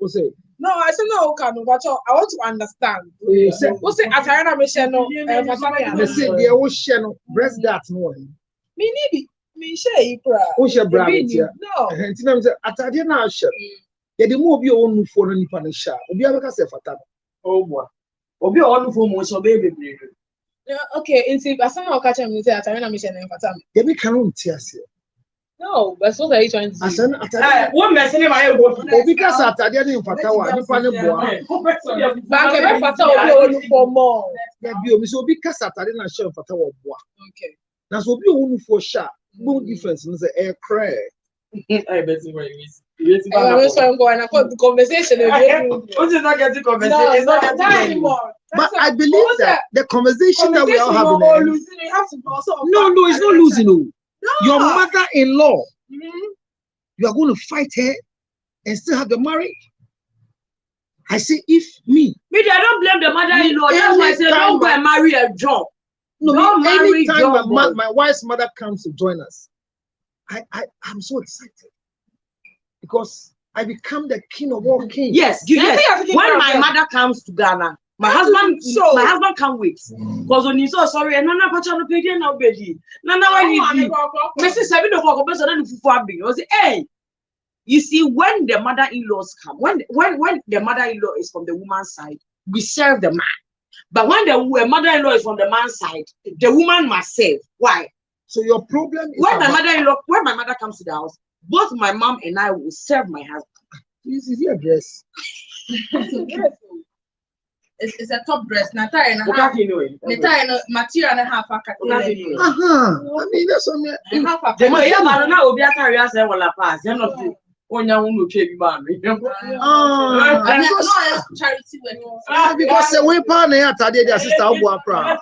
was say? No, I said no, but I want to understand. What's it? I say no. They say they will share no breast that no. Me share you bra. Who share bra? No. And say atade na share. Ye dey mo obi o nu fo no nipa na share. Obi abeka say fata. Oh boy. Obi o nu fo mo so be. Okay, insip asama catch me say atare na me share na fata. Ye be kan on tiase. No, but what are you trying to say? Asana atade. What mess in my go? Obi ka say atade na fata wa nipa ne boa. Bank e fata obi o nu for more. Ya bi omi so obi ka say atade na share fata wa boa. Okay. Na so obi o nu fo share. No difference in the air cry. I bet you the conversation. Not getting conversation. It's not anymore. But I believe that the conversation that we are having. No, it's not losing. No. Your mother-in-law, you are going to fight her and still have the marriage. I say if me, I don't blame the mother-in-law. That's why I say don't go and marry a job. No, don't marry anytime my wife's mother comes to join us, I'm so excited because I become the king of all kings. Yes. When my mother comes to Ghana, my husband can't wait. Because when he's so sorry, and Nana Pachano paid now, baby. Nana, why you Mrs. 7 o'clock, was hey. You see, when the mother-in-laws come, when the mother-in-law is from the woman's side, we serve the man. But when the mother-in-law is from the man's side, the woman must serve. Why? So your problem is when my mother comes to the house, both my mom and I will serve my husband. This is your dress. It's a top dress. Nata and a half. Material and a half. I mean, that's on me. Charity work. Because the way partner at the sister of Wapra.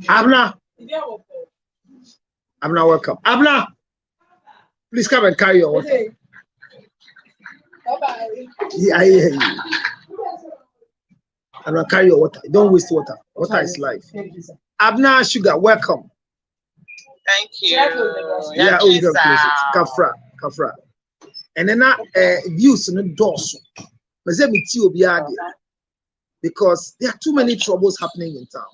Abna, welcome. Abna, please come and carry your water. Bye-bye. Yeah, I hear you. Abna, carry your water. Don't waste water. Water is life. Abna, sugar, welcome. Thank you. Yeah, you can close it. Kafra. And then views in the doors. Because there are too many troubles happening in town.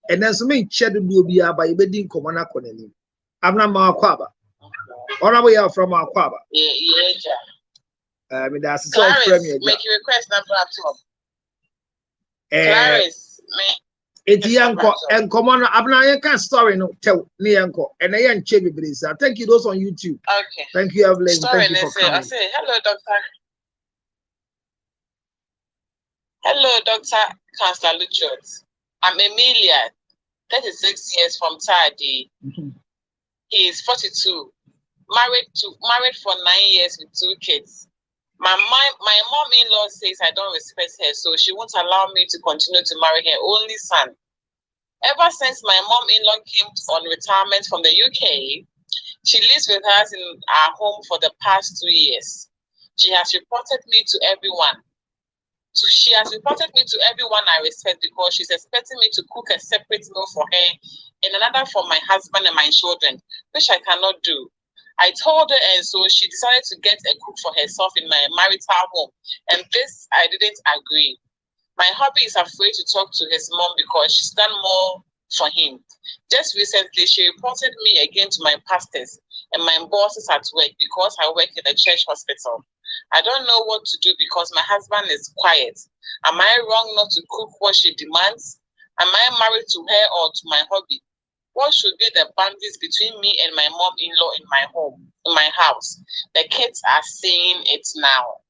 And then so many children will be by bedding Commander Conelli. I'm not Makwaba. Or we are from Makwaba. I mean, that's so premier. Make your request number up top. Clarice, it's Yanko and Commander Abna can story no tell Nianko and I ain't Chevy Brisa. Thank you, those on YouTube. Okay. Thank you, Evelyn. Thank you for coming. I say hello, Doctor. Hello, Dr. Counselor Luchot. I'm Emilia, 36 years from Tadi. He is 42, married for 9 years with 2 kids. My mom-in-law says I don't respect her, so she won't allow me to continue to marry her only son. Ever since my mom-in-law came on retirement from the UK, she lives with us in our home for the past 2 years. She has reported me to everyone. She has reported me to everyone I respect because she's expecting me to cook a separate meal for her and another for my husband and my children, which I cannot do. I told her, and so she decided to get a cook for herself in my marital home. And this, I didn't agree. My hubby is afraid to talk to his mom because she's done more for him. Just recently, she reported me again to my pastors and my bosses at work because I work in a church hospital. I don't know what to do because my husband is quiet. Am I wrong not to cook what she demands? Am I married to her or to my hubby? What should be the boundaries between me and my mom-in-law in my home, in my house? The kids are seeing it now.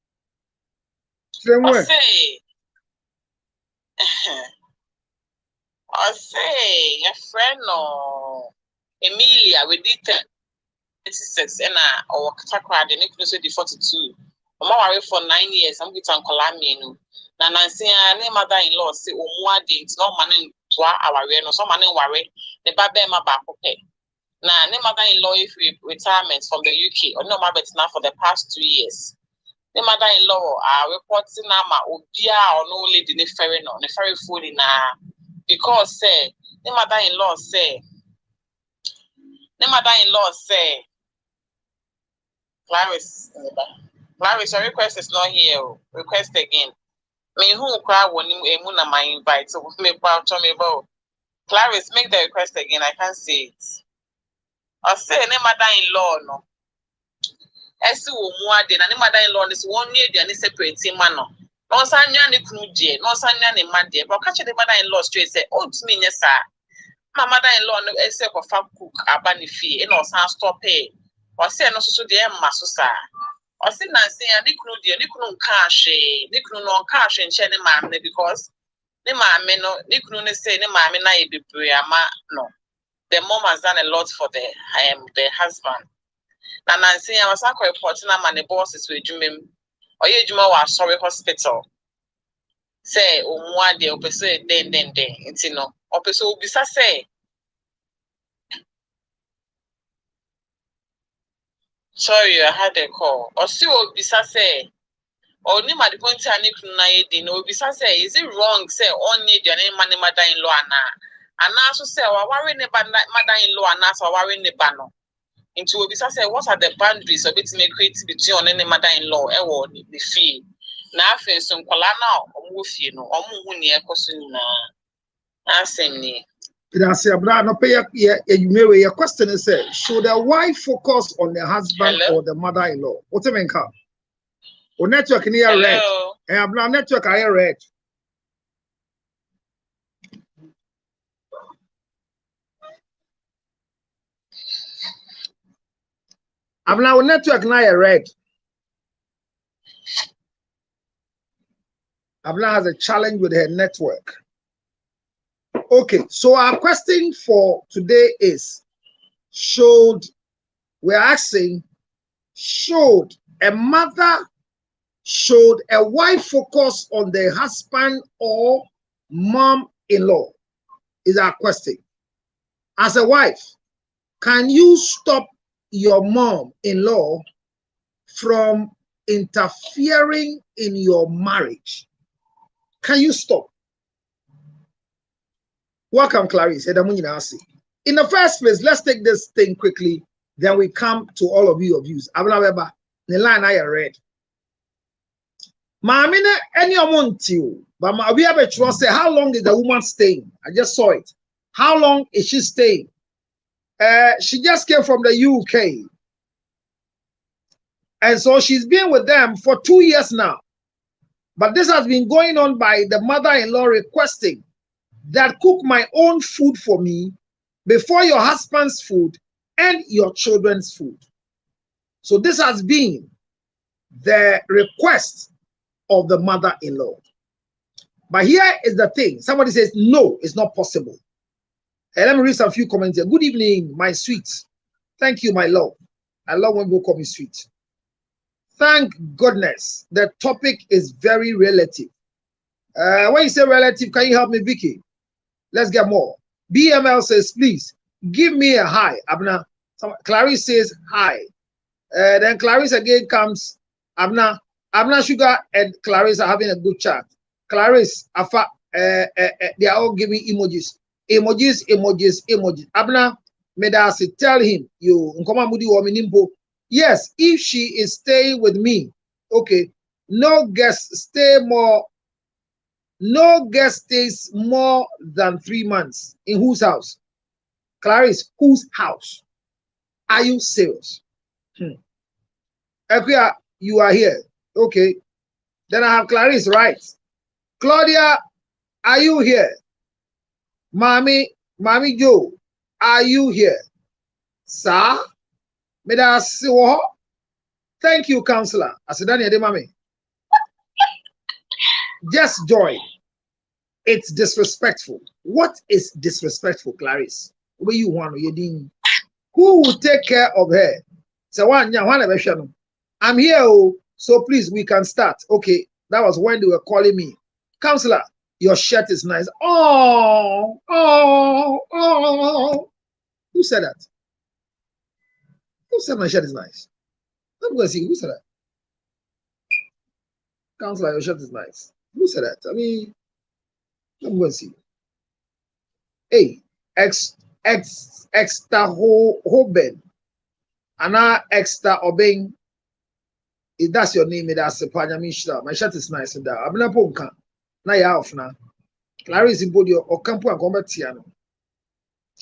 I say, a friend or Emilia, we did 36 and or Katakra, the Nicholas the 42. I'm married for 9 years. I'm with Uncle Aminu. Nancy, and mother-in-law say, oh, more dates, no money to our no some money worry. The baby my back okay. Now, the mother-in-law if we retirement from the UK or no matter now for the past 2 years. The mother-in-law are reporting nama obia or no lady in the ferry no the ferry food in because say the mother-in-law say Clarice, your request is not here. Request again. Me who cry when you my invite so me about Clarice, make the request again. I can't see it. I say ne mother-in-law no. Esi wo mu ade na ne mother-in-law is 1 year they separate him no. No sanya ne kunu die, no sanya ne ma die. But catch the mother-in-law straight say, "Oh, to me yes sir." My mother-in-law no ese ko fa cook aba ne fie, e no san stop e. O say no so de emma so sir. O say na say ne kunu die, ne kunu nka hwe, ne kunu no nka hwe nche ne ma me because ne ma me no, ne kunu ne say ne ma me na e bebre ama no. The mom has done a lot for the husband. And I say I was reporting that my bosses with Jumim or you was sorry hospital. Say, oh, one day, then, it's no. Opeso Bisa say, Sorry, I had a call. Or see what Bisa say. Or name at the point I need to know Bisa say, is it wrong? Say, only your name money mother-in-law and also say, or worrying about mother-in-law and also worrying the banner. Into Bisa say, what are the boundaries of it may create between any mother-in-law or the fee? Now, for some colana or move, you know, or move near Cosuna. Answer me. Your question is, should a wife focus on the husband or the mother-in-law? What's the main car? Or network near red. And I'm not network I red. I'm now network now red. Abla has a challenge with her network. Okay, so our question for today is, we're asking, should a wife focus on the husband or mom-in-law? Is our question. As a wife, can you stop your mom-in-law from interfering in your marriage? Can you stop? Welcome, Clarice. In the first place, let's take this thing quickly. Then we come to all of you views. The line I read. Mamina, any amount you, but we have a trust. How long is the woman staying? I just saw it. How long is she staying? She just came from the UK. And so she's been with them for 2 years now. But this has been going on by the mother-in-law requesting that cook my own food for me before your husband's food and your children's food. So this has been the request of the mother-in-law. But here is the thing. Somebody says, no, it's not possible. And let me read some few comments here. Good evening, my sweet. Thank you, my love. I love when people call me sweet. Thank goodness the topic is very relative. When you say relative, can you help me, Vicky? Let's get more. BML says, please give me a hi. Abna. Clarice says hi. Then Clarice again comes. Abna Sugar and Clarice are having a good chat. Clarice, they are all giving emojis. Emojis. Abna, Medasi, tell him you. Yes, if she is staying with me, okay. No guest stays more than 3 months. In whose house? Clarice, whose house? Are you serious? Equia, you are here. Okay. Then I have Clarice, right? Claudia, are you here? Mommy Joe, are you here? Sir? Thank you, counselor. Just join. It's disrespectful. What is disrespectful, Clarice? Where you want? Who will take care of her? So I'm here, so please we can start. Okay, that was when they were calling me. Counselor, your shirt is nice. Oh. Who said that? Who said my shirt is nice? I'm going to see. Who said that? Counselor, your shirt is nice. Who said that? I mean, I'm going to see. Hey, extra hoben. Anna extra obeying. If that's your name, that's a Panyamishra. My shirt is nice. I'm not ponka. Now you're off now. Clarice in Bodio or Campo and Combatiano.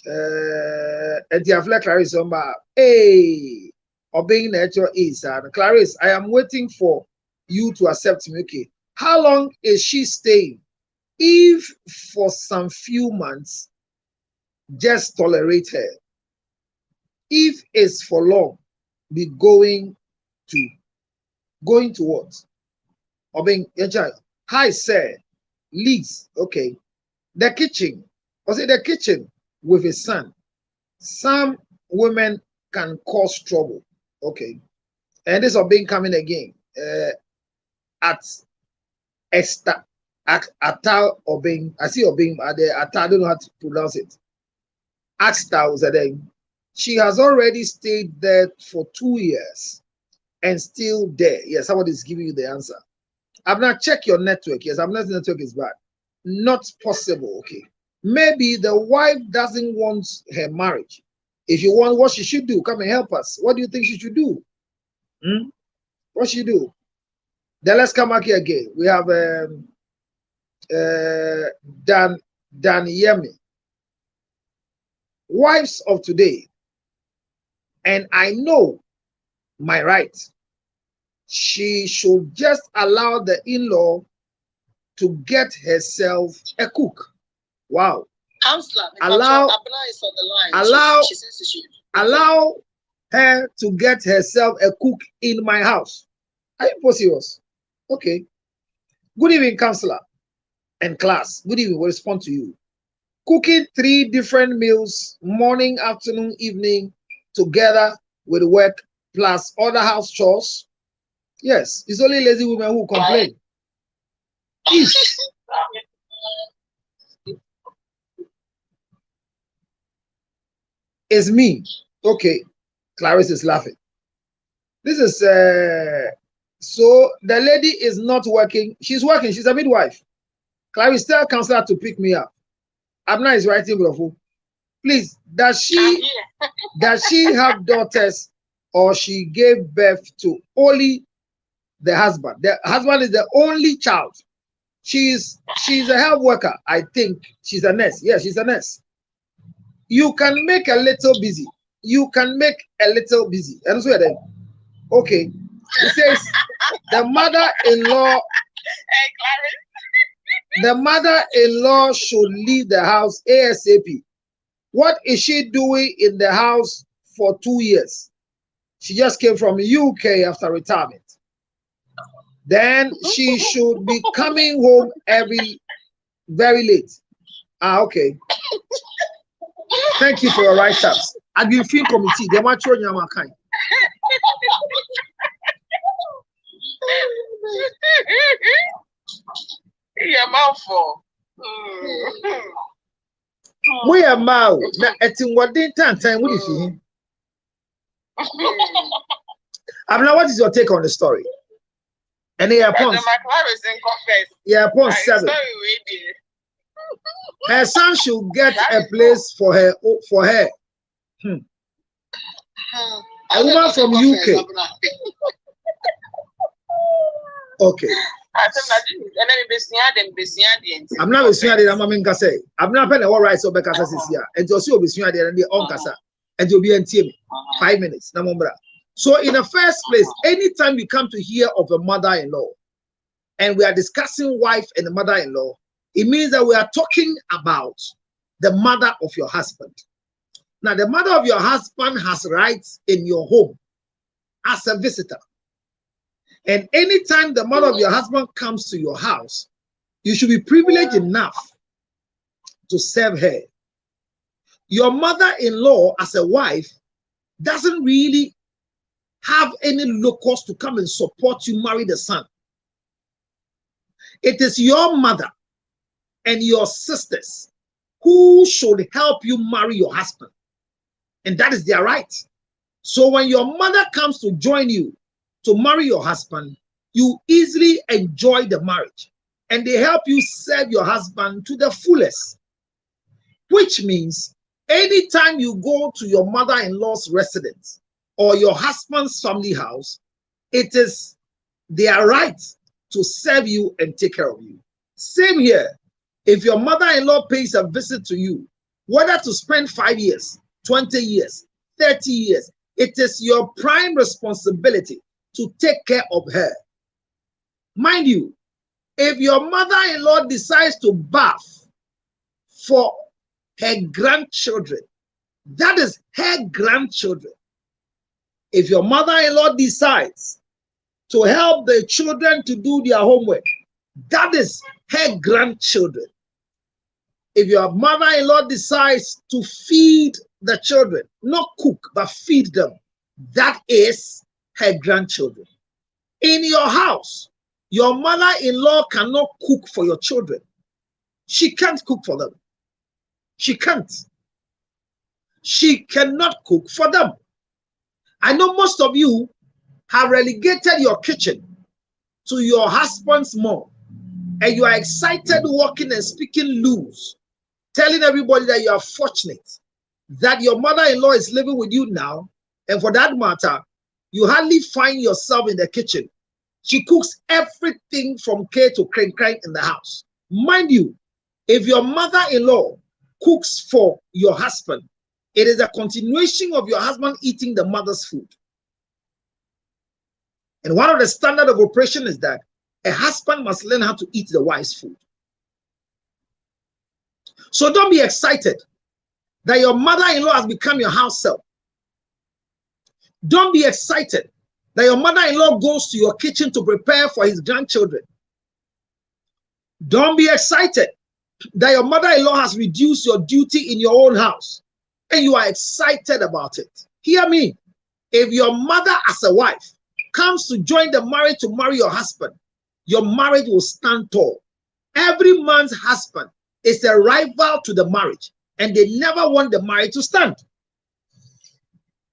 And the Afla Clarice on hey, obeying nature is. Clarice, I am waiting for you to accept me. Okay. How long is she staying? If for some few months, just tolerate her. If it's for long, be going to what? Obeying your child. Hi, sir. Leads. Okay. The kitchen. Was it the kitchen with his son? Some women can cause trouble. Okay. And this Obing coming again. At Atal Obing. I see Obing at the Atal, I don't know how to pronounce it. Axta was a thing. She has already stayed there for 2 years and still there. Yes, somebody is giving you the answer. I've not checked your network. Yes, I'm not network is bad. Not possible. Okay. Maybe the wife doesn't want her marriage. If you want what she should do, come and help us. What do you think she should do? What should she do? Then let's come back here again. We have Dan Yemi. Wives of today, and I know my right. She should just allow the in-law to get herself a cook. Wow. Counselor, allow is on the line. Allow, she says she allow her to get herself a cook in my house. Are you serious? Okay. Good evening, counselor and class. Good evening. We'll respond to you. Cooking 3 different meals, morning, afternoon, evening, together with work plus other house chores. Yes, it's only lazy women who complain. It's me. Okay, Clarice is laughing. This is so the lady is not working. She's working. She's a midwife. Clarice, tell counselor to pick me up. Abna is writing beautiful. Please, does she have daughters, or she gave birth to only the husband? The husband is the only child. She's a health worker. I think she's a nurse. Yeah, she's a nurse. You can make a little busy. You can make a little busy. And so then, okay. It says the mother-in-law. The mother-in-law should leave the house ASAP. What is she doing in the house for 2 years? She just came from UK after retirement. Then she should be coming home very late. Okay. Thank you for your write-ups. I've been film committee. They want to know kind. Your mouthful. We are mouth. Now, it's in what day time? What is he? Abna, what is your take on the story? And they are upon. Yeah, upon 7. Her son should get a place for her. A woman from UK. Okay. I'm not saying I'm going to say. I'm not paying all rights over Casa here. And just you'll be saying the on Casa. And you'll be in 5 minutes. So, in the first place, anytime you come to hear of a mother-in-law, and we are discussing wife and the mother-in-law, it means that we are talking about the mother of your husband. Now, the mother of your husband has rights in your home as a visitor. And anytime the mother of your husband comes to your house, you should be privileged enough to serve her. Your mother-in-law, as a wife, doesn't really have any locus to come and support you marry the son. It is your mother and your sisters who should help you marry your husband. And that is their right. So when your mother comes to join you to marry your husband, you easily enjoy the marriage. And they help you serve your husband to the fullest. Which means anytime you go to your mother-in-law's residence or your husband's family house, it is their right to serve you and take care of you. Same here. If your mother-in-law pays a visit to you, whether to spend 5 years, 20 years, 30 years, it is your prime responsibility to take care of her. Mind you, if your mother-in-law decides to bath for her grandchildren, that is her grandchildren. If your mother-in-law decides to help the children to do their homework, that is her grandchildren. If your mother-in-law decides to feed the children, not cook, but feed them, that is her grandchildren. In your house, your mother-in-law cannot cook for your children. She can't cook for them. She can't. She cannot cook for them. I know most of you have relegated your kitchen to your husband's mom, and you are excited walking and speaking loose, telling everybody that you are fortunate that your mother-in-law is living with you now, and for that matter, you hardly find yourself in the kitchen. She cooks everything from K to crank in the house. Mind you, if your mother-in-law cooks for your husband, it is a continuation of your husband eating the mother's food. And one of the standard of operation is that a husband must learn how to eat the wife's food. So don't be excited that your mother-in-law has become your house help. Don't be excited that your mother-in-law goes to your kitchen to prepare for his grandchildren. Don't be excited that your mother-in-law has reduced your duty in your own house and you are excited about it. Hear me. If your mother as a wife comes to join the marriage to marry your husband, your marriage will stand tall. Every man's husband is a rival to the marriage, and they never want the marriage to stand.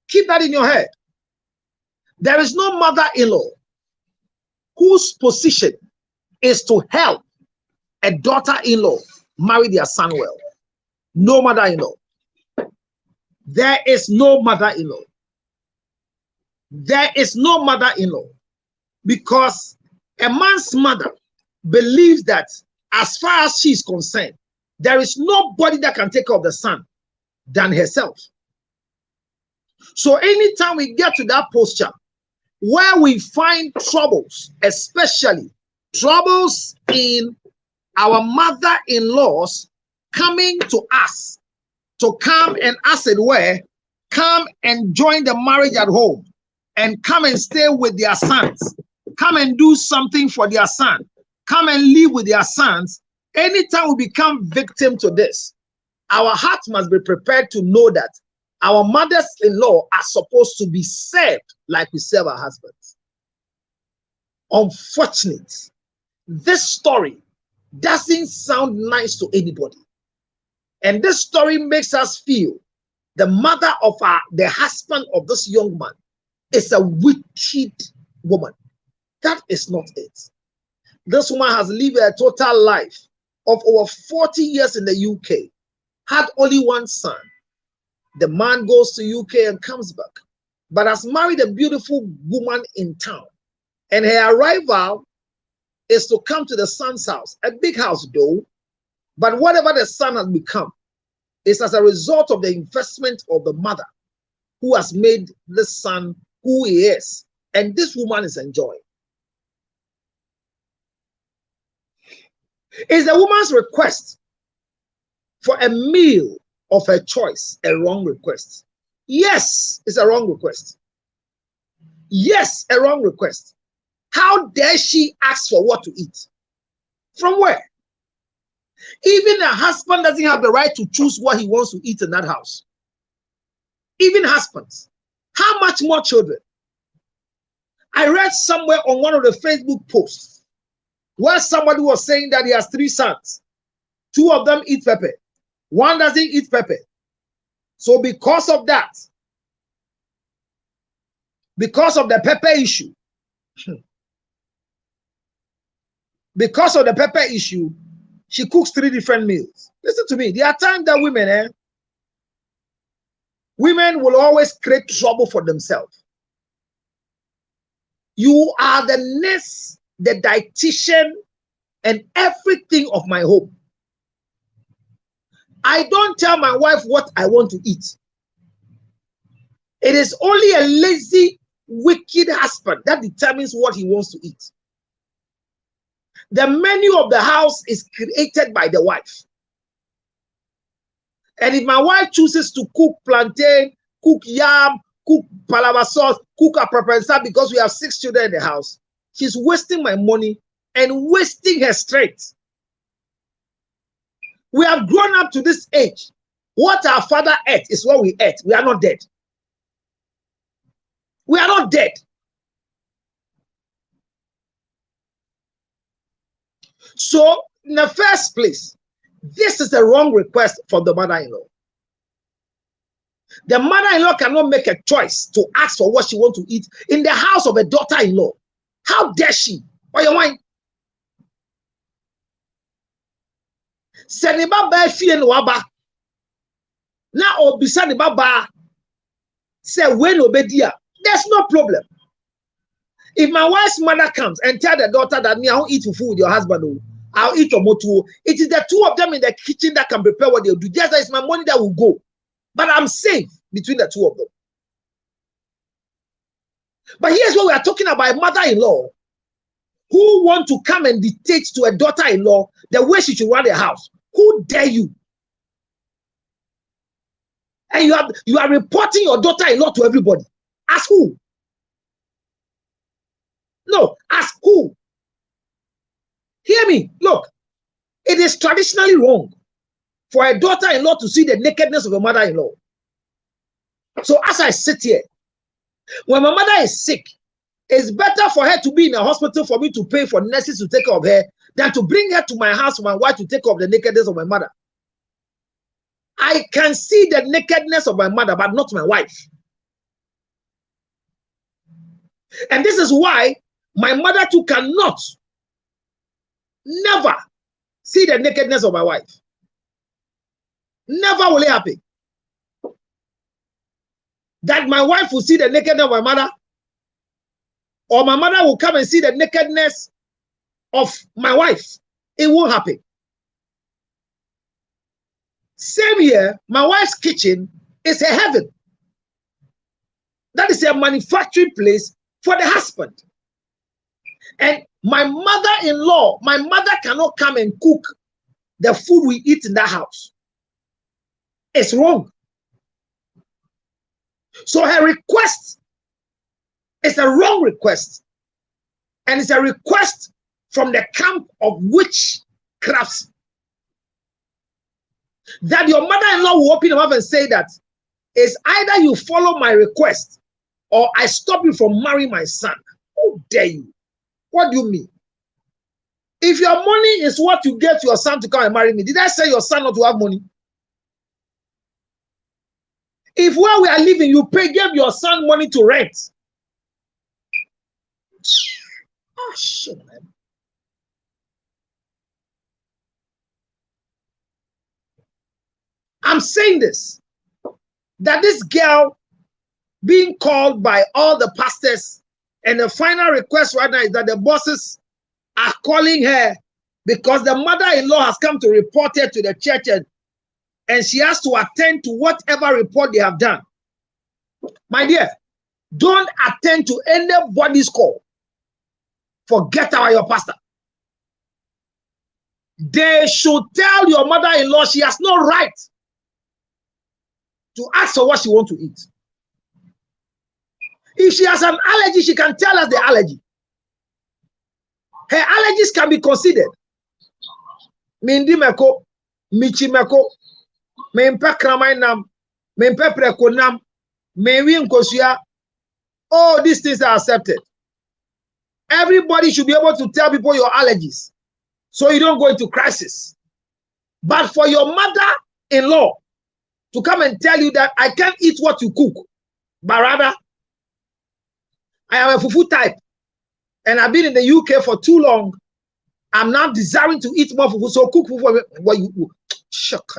Keep that in your head. There is no mother-in-law whose position is to help a daughter-in-law marry their son well. No mother-in-law. There is no mother-in-law. There is no mother-in-law, because a man's mother believes that as far as she is concerned, there is nobody that can take care of the son than herself. So anytime we get to that posture where we find troubles, especially troubles in our mother-in-laws coming to us to come and, as it were, come and join the marriage at home and come and stay with their sons, come and do something for their son, come and live with their sons. Anytime we become victim to this, our hearts must be prepared to know that our mothers-in-law are supposed to be served like we serve our husbands. Unfortunately, this story doesn't sound nice to anybody. And this story makes us feel the mother of the husband of this young man is a wicked woman. That is not it. This woman has lived a total life of over 40 years in the UK, had only one son. The man goes to UK and comes back, but has married a beautiful woman in town. And her arrival is to come to the son's house, a big house though, but whatever the son has become is as a result of the investment of the mother who has made this son who he is, and this woman is enjoying. Is the woman's request for a meal of her choice a wrong request? Yes, it's a wrong request. Yes, a wrong request. How dare she ask for what to eat? From where? Even a husband doesn't have the right to choose what he wants to eat in that house. Even husbands. How much more children? I read somewhere on one of the Facebook posts where somebody was saying that he has 3 sons. 2 of them eat pepper. 1 doesn't eat pepper. So because of that, because of the pepper issue, she cooks 3 different meals. Listen to me. There are times that women will always create trouble for themselves. You are the nurse, the dietitian, and everything of my home. I don't tell my wife what I want to eat. It is only a lazy, wicked husband that determines what he wants to eat. The menu of the house is created by the wife. And if my wife chooses to cook plantain, cook yam, cook palava sauce, cook a preparation because we have 6 children in the house, she's wasting my money and wasting her strength. We have grown up to this age. What our father ate is what we ate. We are not dead. We are not dead. So, in the first place, this is a wrong request from the mother-in-law. The mother-in-law cannot make a choice to ask for what she wants to eat in the house of a daughter-in-law. How dare she? Why you wine? Seniba ba fie no aba. Na obisa ne baba say when obedia. There's no problem. If my wife's mother comes and tell the daughter that me I won't eat food with your husband, I'll eat tomato. It is the two of them in the kitchen that can prepare what they'll do. Just as my money that will go. But I'm safe between the two of them. But here's what we are talking about: a mother-in-law who want to come and dictate to a daughter-in-law the way she should run the house. Who dare you? And you are reporting your daughter-in-law to everybody. As who? No, as who? Hear me. Look, it is traditionally wrong for a daughter-in-law to see the nakedness of a mother-in-law. So as I sit here, when my mother is sick, it's better for her to be in a hospital for me to pay for nurses to take care of her than to bring her to my house for my wife to take care of the nakedness of my mother. I can see the nakedness of my mother, but not my wife. And this is why my mother too cannot, never see the nakedness of my wife. Never will it happen. That my wife will see the nakedness of my mother, or my mother will come and see the nakedness of my wife. It won't happen. Same here, my wife's kitchen is a heaven. That is a manufacturing place for the husband. And my mother-in-law, my mother cannot come and cook the food we eat in that house. It's wrong. So her request is a wrong request. And it's a request from the camp of witchcrafts. That your mother-in-law will open her mouth and say that it's either you follow my request or I stop you from marrying my son. How dare you? What do you mean? If your money is what you get your son to come and marry me, did I say your son not to have money? If where we are living, you gave your son money to rent. Oh, shit, man. I'm saying this, that this girl being called by all the pastors, and the final request right now is that the bosses are calling her because the mother-in-law has come to report her to the church, and she has to attend to whatever report they have done. My dear, don't attend to anybody's call. Forget about your pastor. They should tell your mother-in-law she has no right to ask for what she wants to eat. If she has an allergy, she can tell us the allergy. Her allergies can be considered. Mindi meko, michi meko, mempe kramai nam, mempe preko nam, mewi nkosia. All these things are accepted. Everybody should be able to tell people your allergies, so you don't go into crisis. But for your mother-in-law to come and tell you that I can't eat what you cook, but rather I am a fufu type, and I've been in the UK for too long. I'm now desiring to eat more fufu, so cook fufu. What you shock?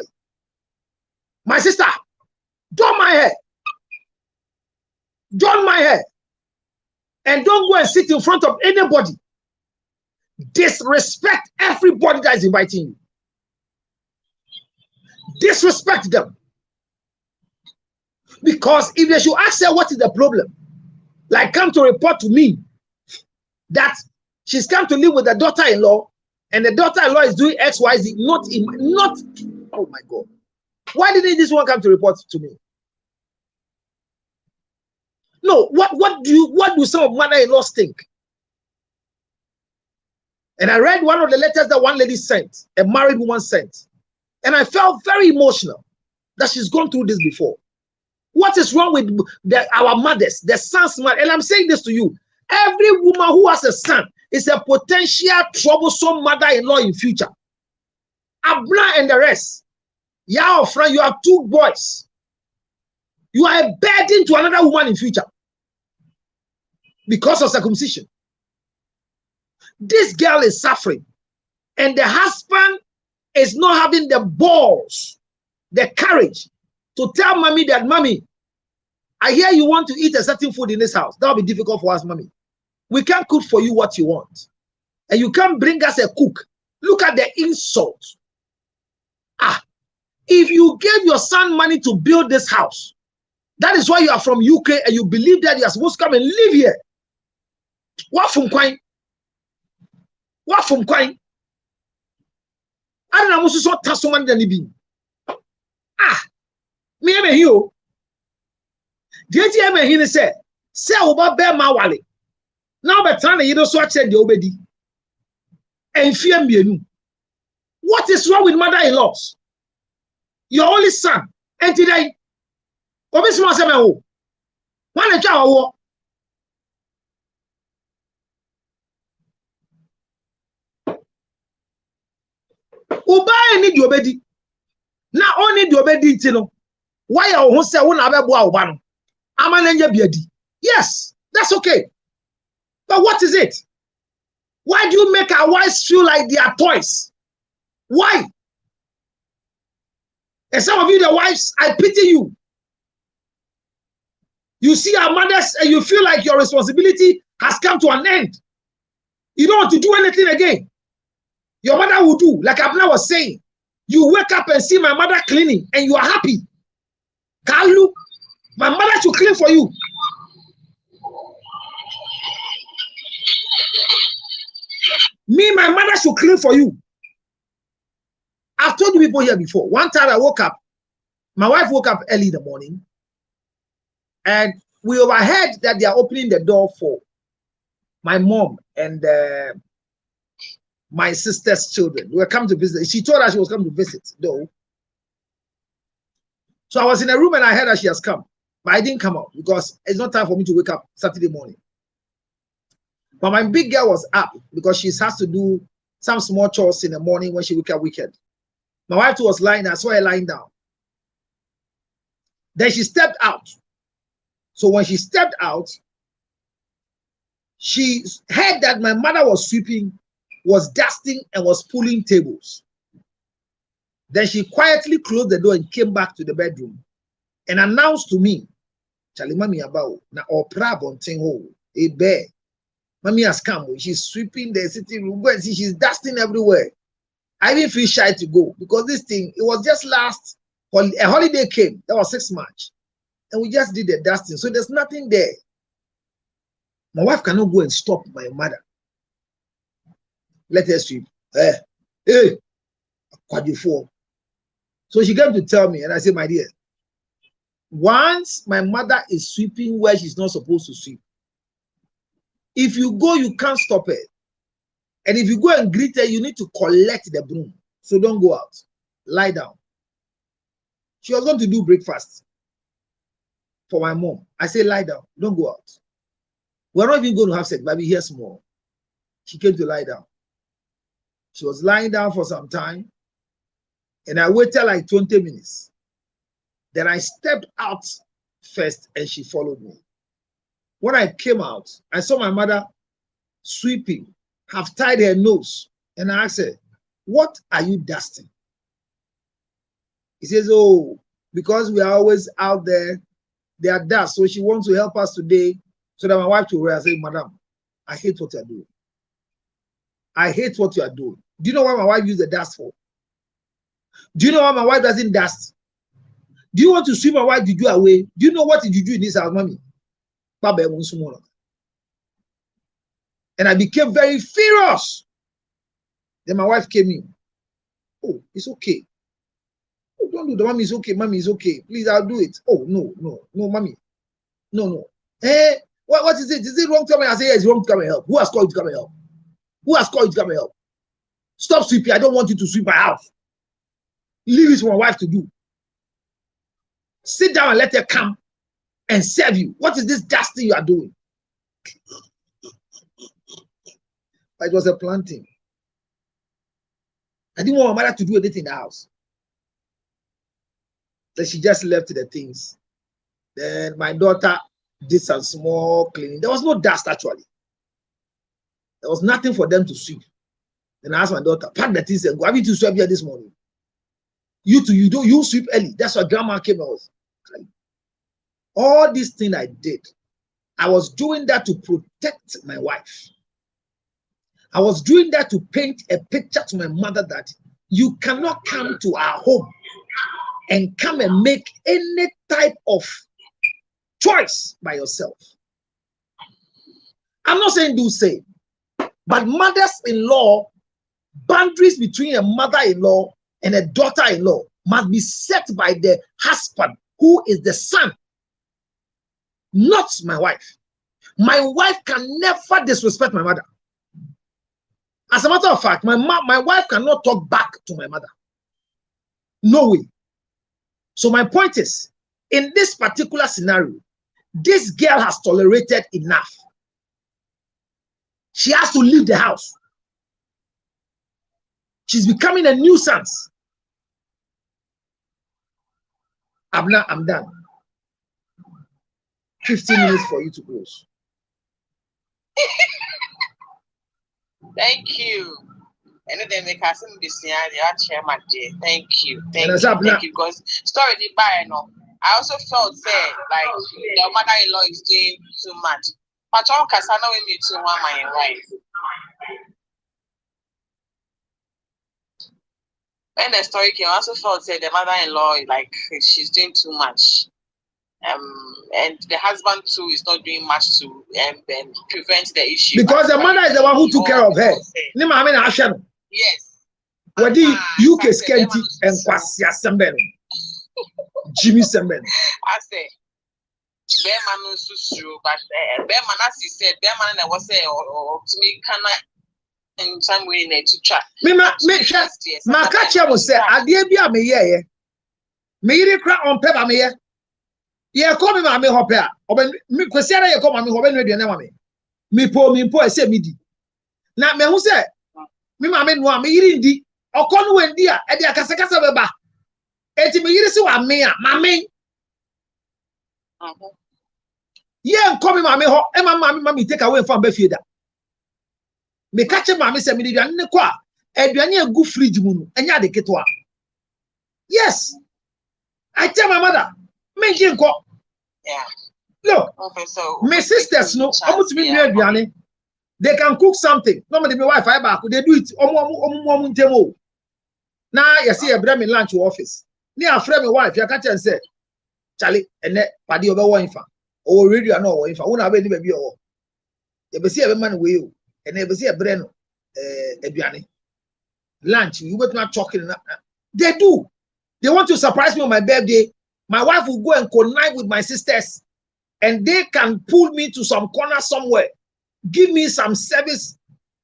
My sister, don't my hair, don't my hair, and don't go and sit in front of anybody. Disrespect everybody that is inviting you. Disrespect them, because if they should ask her what is the problem, like come to report to me that she's come to live with the daughter-in-law and the daughter-in-law is doing XYZ, not, oh my God. Why didn't this one come to report to me? No, what do some of mother-in-laws think? And I read one of the letters that one lady sent, a married woman sent, and I felt very emotional that she's gone through this before. What is wrong with our mothers, the sons' mother? And I'm saying this to you. Every woman who has a son is a potential troublesome mother-in-law in future. Abna and the rest. Yeah, friend, you have two boys. You are a burden to another woman in future because of circumcision. This girl is suffering, and the husband is not having the balls, the courage to tell mommy that, mommy, I hear you want to eat a certain food in this house. That will be difficult for us, mommy. We can't cook for you what you want. And you can't bring us a cook. Look at the insult. If you gave your son money to build this house, that is why you are from UK and you believe that you are supposed to come and live here. What from Quine? What from Quine? I don't know so touch someone than be. Me am here. The am here say oba bear ma wale. Now be trying you know so check the obedi. And fear me. What is wrong with mother-in-laws? Your only son, and today, what is my son? One child. Uba need your bedi. Now only your bedi, you know. Why are who say one abe boa ubano? Amanenya biedi. Yes, that's okay. But what is it? Why do you make our wives feel like they are toys? Why? And some of you, the wives, I pity you. You see our mothers and you feel like your responsibility has come to an end. You don't want to do anything again. Your mother will do, like Abna was saying. You wake up and see my mother cleaning and you are happy. Kalu, my mother should clean for you. Me, my mother should clean for you. I've told you people here before. One time I woke up, my wife woke up early in the morning, and we overheard that they are opening the door for my mom and my sister's children. They were coming to visit. She told us she was coming to visit, though. So I was in a room and I heard that she has come, but I didn't come out because it's not time for me to wake up Saturday morning. But my big girl was up because she has to do some small chores in the morning when she wake up weekend. My wife was lying, I saw her lying down. Then she stepped out. So when she stepped out, she heard that my mother was sweeping, was dusting, and was pulling tables. Then she quietly closed the door and came back to the bedroom and announced to me, Charlie, mommy about na opera on ho a bear. Mommy has come. She's sweeping the sitting room. Go and see she's dusting everywhere. I didn't feel shy to go because this thing, it was just a holiday came. That was 6 March. And we just did the dusting. So there's nothing there. My wife cannot go and stop my mother. Let her sweep. Hey, quadruple. So she came to tell me, and I said, my dear, once my mother is sweeping where she's not supposed to sweep, if you go, you can't stop her. And if you go and greet her, you need to collect the broom. So don't go out. Lie down. She was going to do breakfast for my mom. I say, lie down. Don't go out. We're not even going to have sex, but we hear small. She came to lie down. She was lying down for some time. And I waited like 20 minutes. Then I stepped out first and she followed me. When I came out, I saw my mother sweeping, have tied her nose. And I asked her, what are you dusting? He says, oh, because we are always out there, they are dust. So she wants to help us today so that my wife will wear. I say, madam, I hate what you are doing. I hate what you are doing. Do you know why my wife uses the dust for? Do you know why my wife doesn't dust? Do you want to sweep my wife juju away? Do you know what did you do in this house, mommy? And I became very furious. Then my wife came in. Oh, it's okay. Oh, don't do that. Mommy, it's okay. Mommy, it's okay. Please, I'll do it. Oh, no, mommy. No. Hey, what is it? Is it wrong to come and help? I say, yes, it's wrong to come and help. Who has called you to come and help? Who has called you to come and help? Stop sweeping. I don't want you to sweep my house. Leave it for my wife to do. Sit down and let her come and serve you. What is this dusting you are doing? It was a planting. I didn't want my mother to do anything in the house. Then she just left the things. Then my daughter did some small cleaning. There was no dust actually. There was nothing for them to sweep. Then I asked my daughter, pack the things and go. Have you to sweep here this morning? You sweep early. That's why grandma came and was crying. All these things I did, I was doing that to protect my wife. I was doing that to paint a picture to my mother that you cannot come to our home and come and make any type of choice by yourself. I'm not saying do same, but mothers-in-law, boundaries between a mother-in-law and a daughter-in-law must be set by the husband, who is the son, not my wife. My wife can never disrespect my mother. As a matter of fact, my wife cannot talk back to my mother. No way. So my point is, in this particular scenario, this girl has tolerated enough. She has to leave the house. She's becoming a nuisance. Abna, I'm done. 15 minutes for you to close. Thank you. And then they can send this my dear. Thank you. Thank you. Because story the buy no. I also felt like your mother-in-law is doing too much. But all Kasana will be too my wife. When the story came, I also felt the mother-in-law like she's doing too much. And the husband too is not doing much to prevent the issue. Because the mother is the one who took care of her. Yes. What the UK Skenty and Kwasia Semben. Jimmy Semben. I say, Bearman Susuru, but Bearman, as he said, Bearman, I was saying, or to me, can I in some way to chat. My catcher was said, I dare be a me, me cry on paper me. Yeah, come in, mammy hopper. Or when me, Christiana, you come on me, when you never me poor, say me. Now, me who said, me, mammy, no, me eating the or con when dear, and the Casacasa baba. And me, you see what me, mammy. Yeah, come in, mammy, and my mammy take away from Befida. Me catch a mammy, said me, and the qua, and you are good fridge moon, and ya the ketwa. Yes, I tell my mother. Yeah. Look, okay, so my sisters know almost me they can cook something. Normally, my wife, they do it. Now, you see a Bremen lunch office. Near a friend, my wife, you can't say, Charlie, and that party over one fan. Or radio, no, if I won't have any baby. You will see a man with you, and never see a Breno, a Biani. Lunch, you were not talking. They do. They want to surprise me on my birthday. My wife will go and connive with my sisters, and they can pull me to some corner somewhere, give me some service,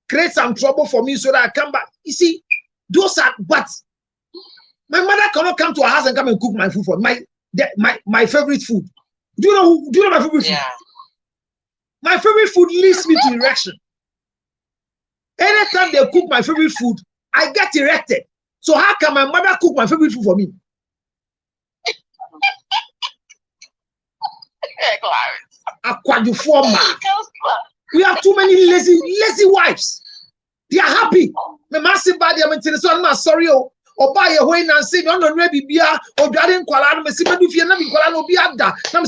create some trouble for me so that I come back. You see, those are, but my mother cannot come to our house and come and cook my food for me. My favorite food. Do you know my favorite food? My favorite food leads me to erection. Anytime they cook my favorite food, I get erected. So how can my mother cook my favorite food for me? We have too many lazy wives. They are happy. My massive body, I'm sorry. Or buy a way and say, no, maybe beer or garden qualan, Messi, if you're not qualan, be at that. I'm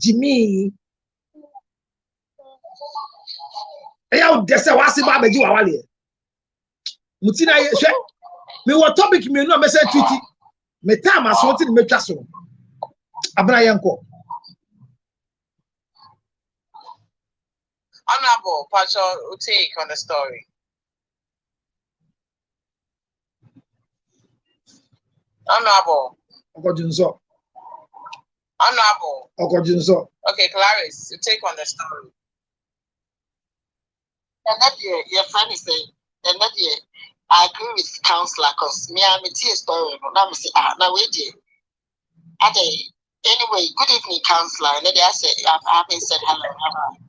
Jimmy. Hey, there's a wassy baby. Mutina, me what topic me no message tweety. Me time as wanted to make us so. Abrayanko. Honorable Pacho take on the story. Honorable. Okodunso. Honorable. Okodunso. Okay, Clarice, you take on the story. And that your friend is saying, and that I agree with counselor because me and me tea story. Now me say, now wait there. Anyway, good evening, counselor. And then I say, I haven't said hello.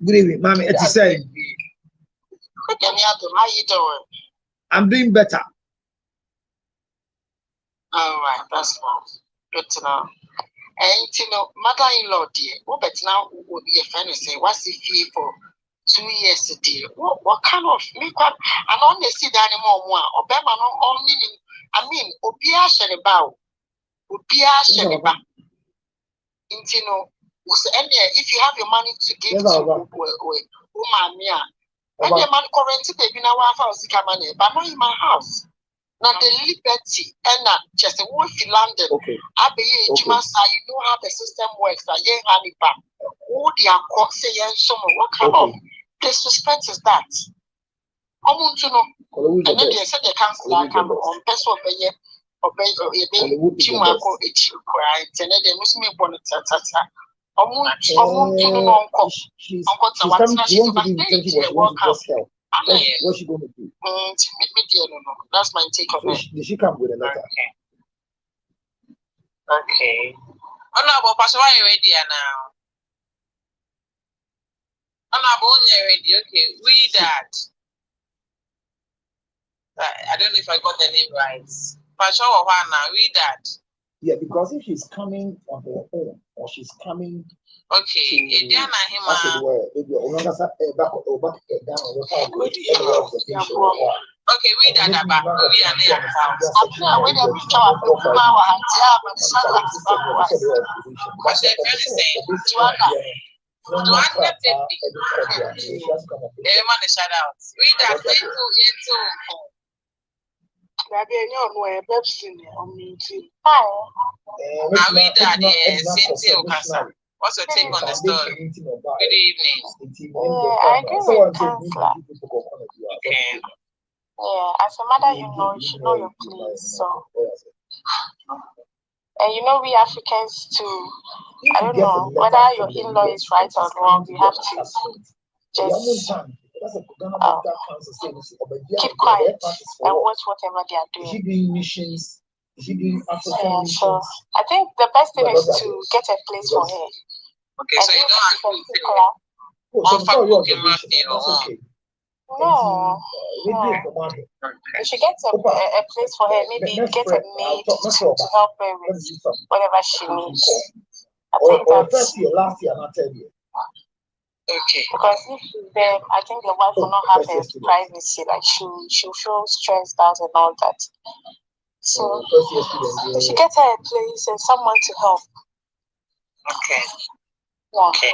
Good evening, mommy. It's saying. How you doing? I'm doing better. All right, that's fine. Good to know. And mother-in-law dear, but now your friend is saying, what's the fee for 2 years dear? What kind of make up? I don't see the animal one or Bema only. I mean, Obia Sheneba, Obia Sheneba. If you have your money to give to woman, and your man currently baby now house money, but not in my house. Now the liberty and just a wolf in London. Okay. I be you know how the system works. That you have it back. Who they are caught saying what kind of disrespect is that? I want to know. And then they said the council come on person obey Chimako cry, and then they must make one tata. I want to know she's coming. She wants to be intentional. She wants to just help. What's she going to do? That's my take on it. Did she come with a letter? Okay. Oh no, but Pastor, why are you ready now? Oh no, but you're ready. Okay, read that. I don't know if I got the name right. Pastor, now read that. Yeah, because if she's coming on her own or she's coming. Okay, Good evening. Okay, read that about we are near house. What the friend is saying, do I not take me? Everyone is shout out. Read that into. Now read that, Cynthia Okasa. What's your take on the story? Good evening. I agree with Counselor. Okay. Yeah, as a mother, you should know your place. So, and we Africans too. I don't know whether your in-law is right or wrong. You have to just keep quiet and watch whatever they are doing. Is she doing missions? Is she doing African missions? So I think the best thing is to get a place for her. Okay, so you don't have to okay. No. You should get a place for her. Maybe get a maid to help her with whatever she needs. I think that's last year, not 10 years. Okay. Because if she's there, I think the wife will not have her privacy. Like she'll feel stressed out and all that. So you should get her a place and someone to help. Okay. Yeah. Okay.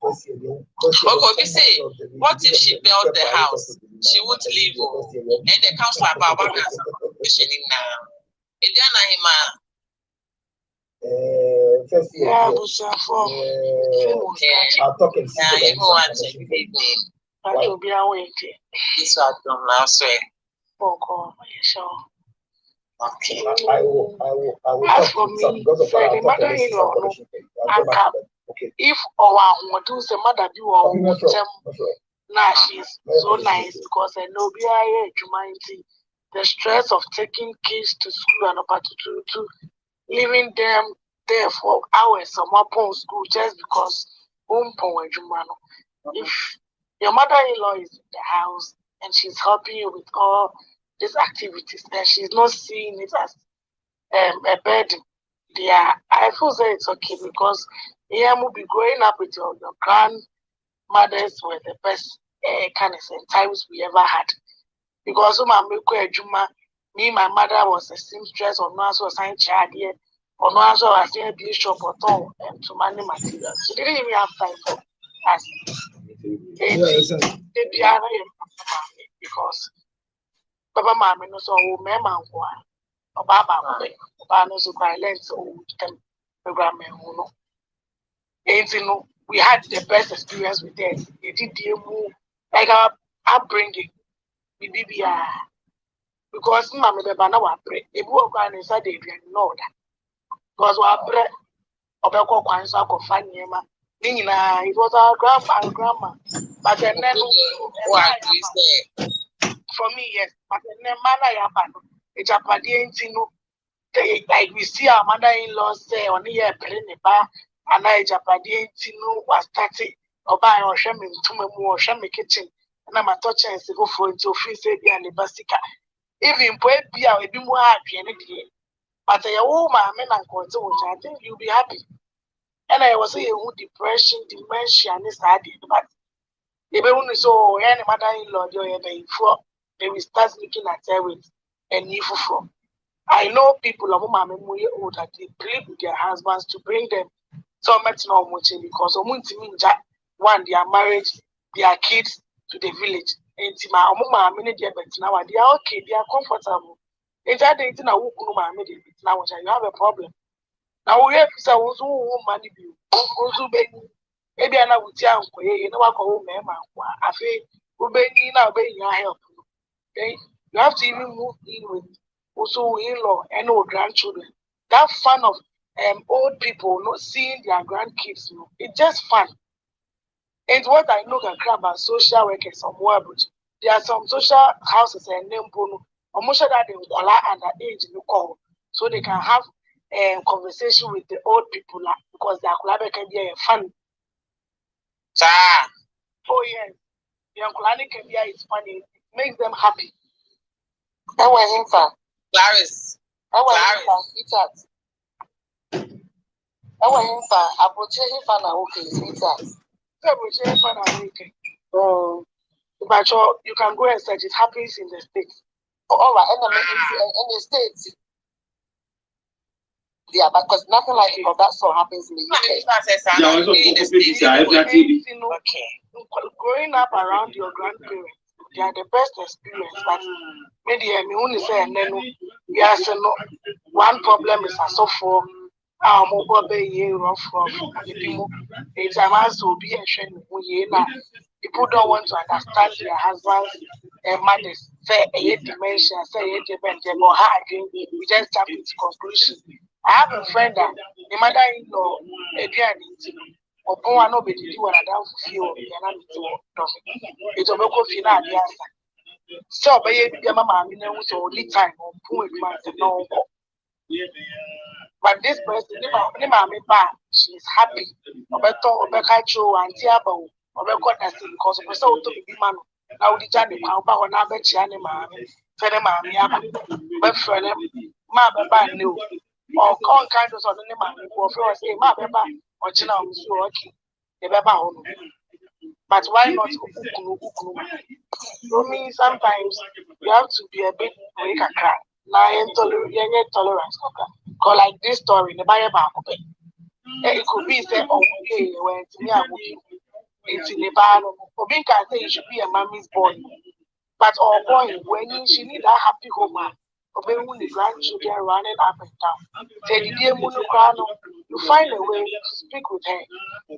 Okay, say, what if she built the house? She won't leave, and the council about what has mentioning now. Yeah, I'll talk and see. You want to be that will be away. This one now, swear. Okay. I will. As for me, the mother-in-law, okay. If our do the mother do our now she's so nice because I know the stress of taking kids to school and about to leaving them there for hours some upon school just because if your mother-in-law is in the house and she's helping you with all these activities and she's not seeing it as a burden, I feel that it's okay because will be growing up with your grandmothers were the best kind of times we ever had. Because me, my mother was a seamstress or no was a child here, or no was a bishop or all to manage materials. She didn't even have time for us. Because Papa Mamma knows all Mamma or Baba knows violence or them program. We had the best experience with them. They did the like our upbringing. Because Mamma the Bana were pray. If we were inside the know that. Because we are pray or Quansa or Fanyama. It was our grandpa and grandma. But then for me, yes. But then Mana Yapano, a Japanese, like we see our mother-in-law say on here, and I Japanese was 30 or buy or shamming to me more shammy kitchen. And I'm a touch and go for into free say and the bastica. Even Poet be our be more happy and But I think you'll be happy. And I was saying depression, dementia, and this idea. But if you so any mother-in-law, they will start looking at her with and evil from. I know people of whom that they plead with their husbands to bring them so much no much because one, their marriage, their kids to the village. And my now they are okay, they are comfortable. It's that they now you have a problem. Now we have to say money bill. Also maybe I would tell you know what call I feel now your help. Okay? You have to even move in with also in-law and old grandchildren. That fun of old people not seeing their grandkids, it's just fun. And what I know about social workers somewhere, but there are some social houses and name almost that they will allow underage to call so they can have a conversation with the old people because their collaboration can be fun. Oh yes, the collaboration can be is funny. It makes them happy. I want him Clarice. I want sweetheart. I want him I protect him for now. Okay, sweetheart. But you can go and search. It happens in the States. All right, in the States. Yeah, because nothing like that sort happens in the UK. Growing up around your grandparents, they are the best experience. But maybe I only say, and then we are saying one problem is a so for our mobile rough from it's a man to be a shame. People don't want to understand their husbands and mothers. Say a dementia, say a dementia, or hard. We just jump into conclusion. I have a friend that the mother-in-law, or one of it, you are down for you, it's a local final answer. So, by your mamma, you know, so only time on point, no. But this person, she is happy. Obeto, and Tiabo, Obeco, because of so to be man. Now the Johnny, how now bet Chani, but for them, Mabba knew. Or all kinds of other man who offers a Mabba or China, okay, the Baba. But why not? So mean sometimes you have to be a bit make a crack. Now tolerance. Because like this story, the Bible, it could be said, oh, when it's in the Bible. For being can say you should be a mommy's boy. But oh boy, when she need a happy home, obeying the grandchildren running up and down. Say the dear Monocrano, you find a way to speak with her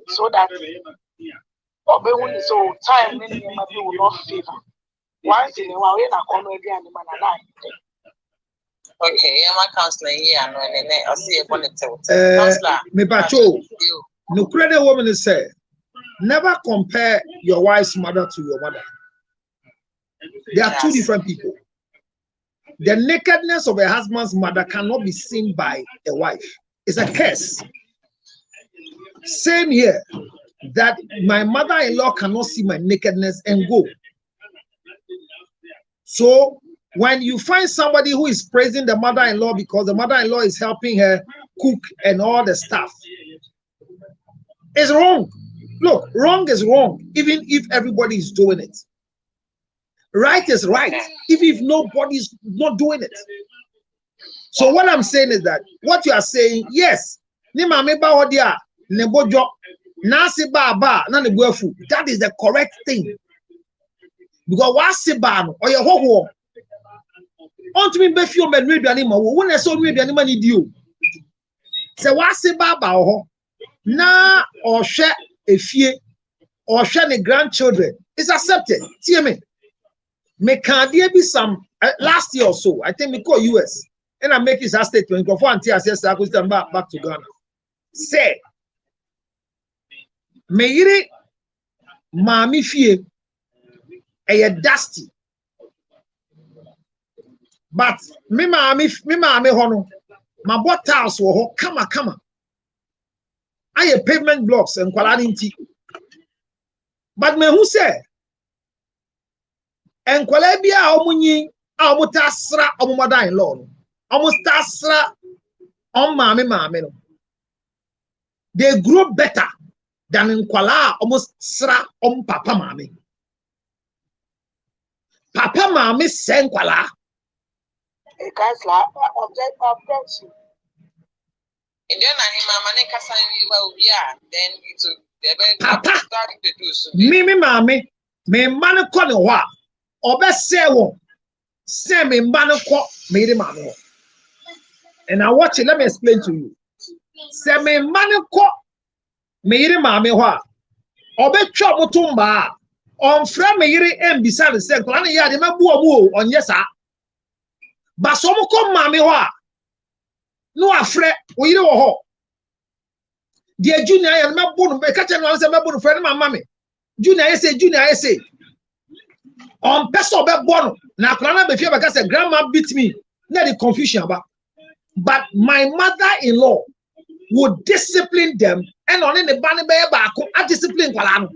so that obeying so time many will not favor. Once in a while, we're not comedy and the man and I. Okay, I'm a counselor here, and I'll see a bonnet. Counselor, me pacho. No credit woman is say, never compare your wife's mother to your mother. They are two different people. The nakedness of a husband's mother cannot be seen by a wife. It's a curse. Same here, that my mother-in-law cannot see my nakedness and go. So when you find somebody who is praising the mother-in-law because the mother-in-law is helping her cook and all the stuff, it's wrong. Look, wrong is wrong, even if everybody is doing it. Right is right, even if nobody's not doing it. So what I'm saying is that what you are saying, yes, that is the correct thing. Because what's the or your whole on to me be few men read animal when I saw read animal need you. So what's the baba na or share a fear or share the grandchildren is accepted. See me. Can there be some last year or so? I think we call US and I make his statement before until I says I could stand back to Ghana. Say, me Mami fear a dusty. But me mami hono, my bought house wo come. I have pavement blocks and quality. But me who say and kwalebia omunyi a omutasra omumada in law almost tasra Mame no. They grow better than in Kuala almost sra papa mame. Papa mame sen Kuala. Guys, like objection. And then then it Papa, me mame, me man call no wa. Obe say wo. Say me man call me the mame. And I watch it, let me explain to you. Say me man call me the mame wa. Obe chop mutumba. On frame me yiri embisa the say plan ya de mabu omu on yesa. But some come mame wa. No afre wo yiri wo ho. Dear junior ya mabu no be catch no say mabu no friend mama me. Junior say. On person be born na krana be fie be say grandma beat me. Na the confusion about. But my mother-in-law would discipline them and on the banner be back a discipline kwala no.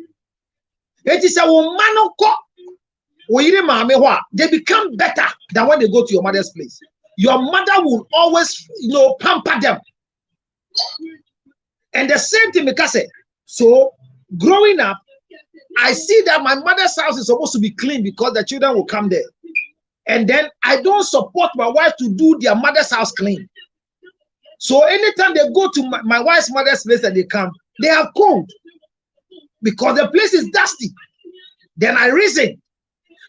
It is a woman ko they become better than when they go to your mother's place. Your mother will always, pamper them. And the same thing, because so growing up, I see that my mother's house is supposed to be clean because the children will come there. And then I don't support my wife to do their mother's house clean. So anytime they go to my wife's mother's place and they come, they have cold because the place is dusty. Then I reason,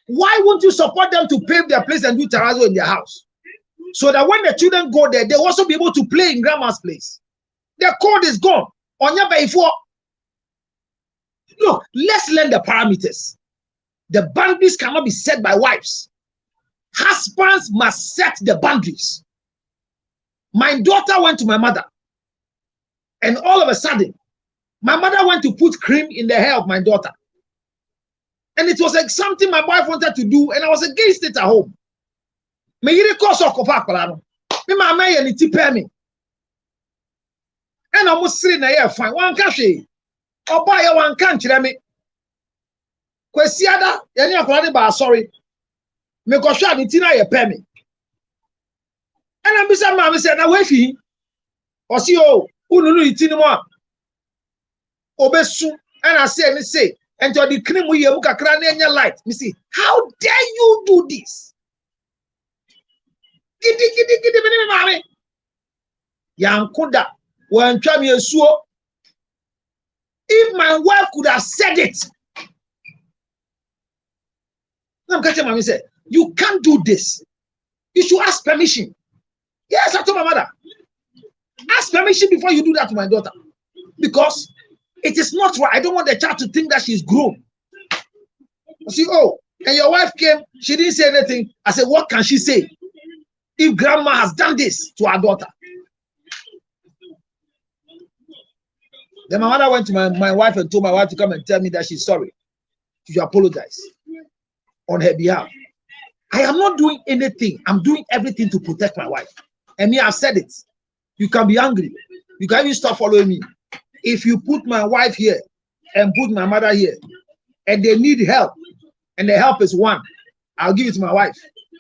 why won't you support them to pave their place and do terrazzo in their house? So that when the children go there, they'll also be able to play in grandma's place. Their code is gone. Look, let's learn the parameters. The boundaries cannot be set by wives. Husbands must set the boundaries. My daughter went to my mother, and all of a sudden, my mother went to put cream in the hair of my daughter. And it was like something my wife wanted to do, and I was against it at home. Me yiri koso kofa kwala me mama ye ni ti pay me. And I must say na ye fine. One ka hwe. Oba ye wan ka nkyere me. Kwesi ada ye ni akwala de ba sorry. Me ko hwe ani ti na ye pay me. And I bisa mama say na we fi. O si o, unu ti ni mo a. Obesu and I say and to the cream we muka krane light. Me see, how dare you do this? Gidi me mama. Yankuda when chami esuo. If my wife could have said it, I'm catching mommy say, you can't do this. You should ask permission. Yes, I told my mother. Ask permission before you do that to my daughter. Because it is not right. I don't want the child to think that she's grown. I see, oh, and your wife came, she didn't say anything. I said, what can she say if grandma has done this to her daughter? Then my mother went to my wife and told my wife to come and tell me that she's sorry. She should apologize on her behalf. I am not doing anything. I'm doing everything to protect my wife. And me, I've said it. You can be angry. You can even stop following me. If you put my wife here and put my mother here, and they need help, and the help is one, I'll give it to my wife.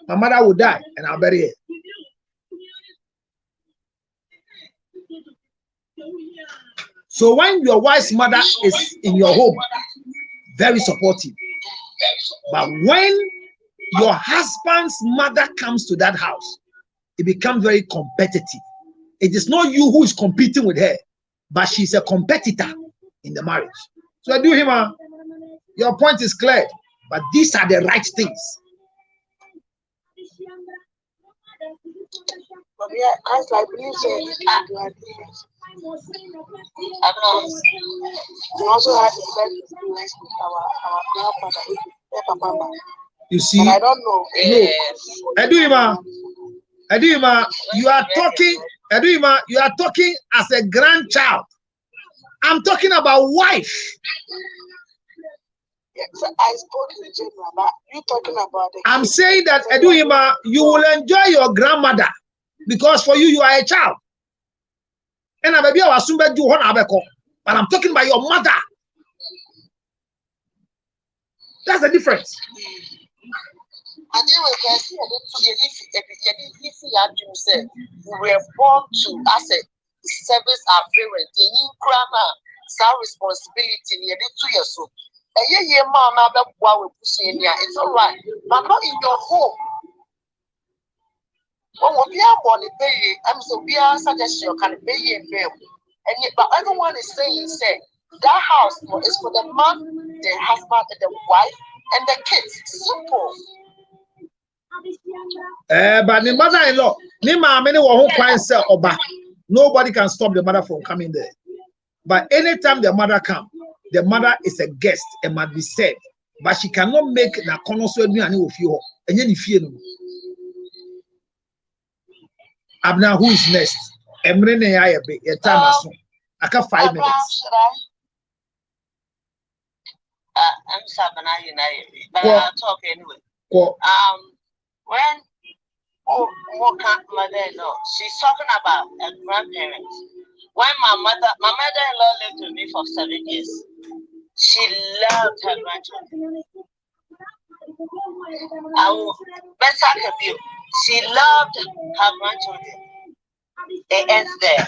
My mother will die, and I'll bury her. So when your wife's mother is in your home, very supportive. But when your husband's mother comes to that house, it becomes very competitive. It is not you who is competing with her, but she's a competitor in the marriage. So I do him, your point is clear, but these are the right things. But yeah, as I believe we also had the best experience with our grandfather, You see, but I don't know. No. Edwima, you are talking. Edwima, you are talking as a grandchild. I'm talking about wife. Yeah, so I spoke in general, but you talking about the I'm saying that Edwima, you will enjoy your grandmother because for you are a child. And but I'm talking about your mother. That's the difference. I think we can see you said we were born to as a service our parents. The incrana some responsibility near the 2 years old. A year man now it's all right, but not in your home. Oh, we are born a baby. I'm so we are suggestion can be a bill. And yet, but everyone is saying, say, that house is for the man, the husband, and the wife, and the kids. Simple. But the mother-in-law, nobody can stop the mother from coming there. But anytime the mother comes, the mother is a guest and must be served. But she cannot make the connoisseur of you. And then if you Abna, who is next? Emrene Ayabe, a time soon. I got 5 minutes. I'm Sabana United, but I'll talk anyway. When mother-in-law, she's talking about a grandparents. When my mother-in-law lived with me for 7 years, she loved her grandchildren. I will better you. She loved her grandchildren. It ends there.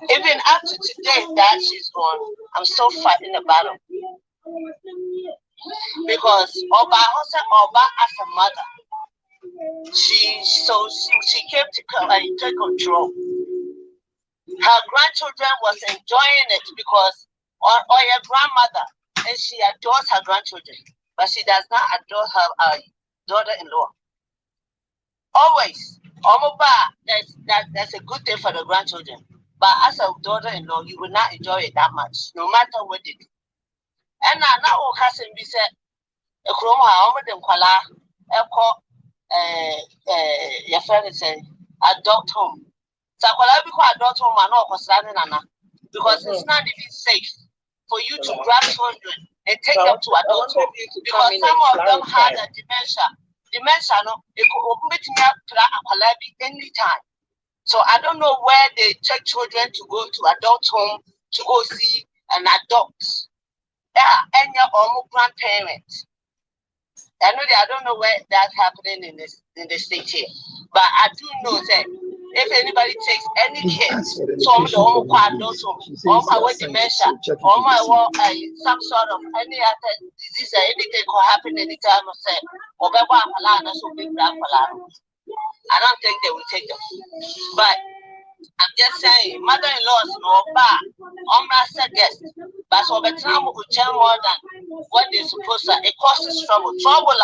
Even up to today that she's gone, I'm still fighting the battle. Because Oba as a mother, she came to take control. Her grandchildren was enjoying it because or your grandmother, and she adores her grandchildren, but she does not adore her daughter-in-law. Always, that's a good thing for the grandchildren. But as a daughter-in-law, you will not enjoy it that much, no matter what they do. And now, cousin, we said, a chroma, your friend is saying, adult home. So, adult home are not because it's not even safe for you to grab children and take them to adult home because some of them had a dementia. Dementia, no, it could be anytime. So I don't know where they take children to go to adult home to go see an adult. And your own grandparents. I don't know where that's happening in the state here. But I do know that if anybody takes any kids from the home adult home, or my dementia, or my some sort of any other disease or anything could happen anytime I say, I don't think they will take them. But I'm just saying, mother-in-laws no bad. I'm guest. But so the time will tell more than what they're supposed to. It causes trouble. Trouble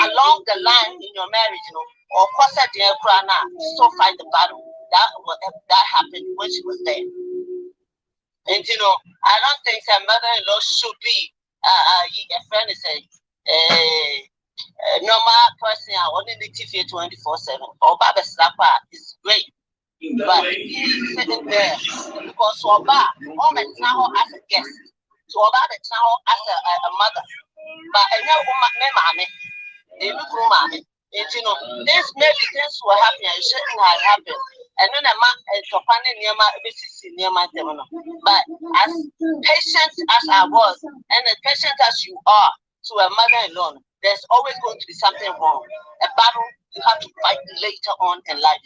along the line in your marriage, or cause a dear crana, still fight the battle. That happened when she was there. And I don't think her mother-in-law should be a friend is a normal person only live 24/7. Or Baba Slapper is great. But he's sitting there because Oba now as a guest, so Oba now as a mother. But they look mommy. This maybe things will happen and shouldn't have happened. And then but as patient as I was, and as patient as you are to a mother-in-law, there's always going to be something wrong. A battle you have to fight later on in life.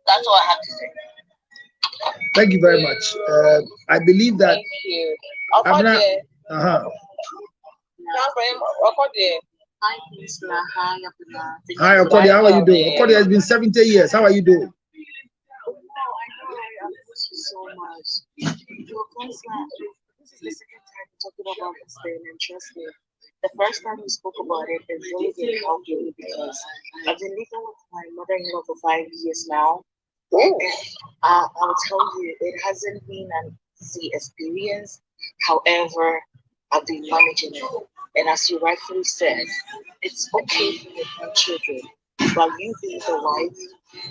That's all I have to say. Thank you very much. I believe that. Hi, Okodi, how are you doing? Okodi has been 70 years. How are you doing? So much. This is the second time we're talking about this thing, and trust me, the first time we spoke about it, it really did help me because I've been living with my mother-in-law for 5 years now. And I'll tell you, it hasn't been an easy experience. However, I've been managing it. And as you rightfully said, it's okay for your grandchildren. But you being the wife,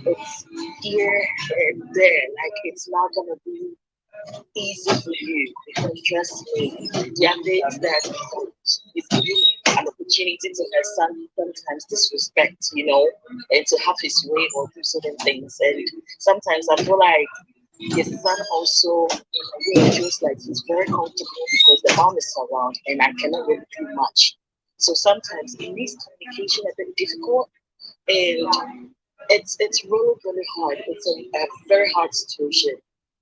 it's here and there. Like, it's not going to be easy for you because trust me, there are things that is giving an opportunity to her son sometimes disrespect, and to have his way or do certain things. And sometimes I feel like his son also really feels like he's very comfortable because the mom is around and I cannot really do much. So sometimes it makes communication a bit difficult. And it's really hard. It's a very hard situation,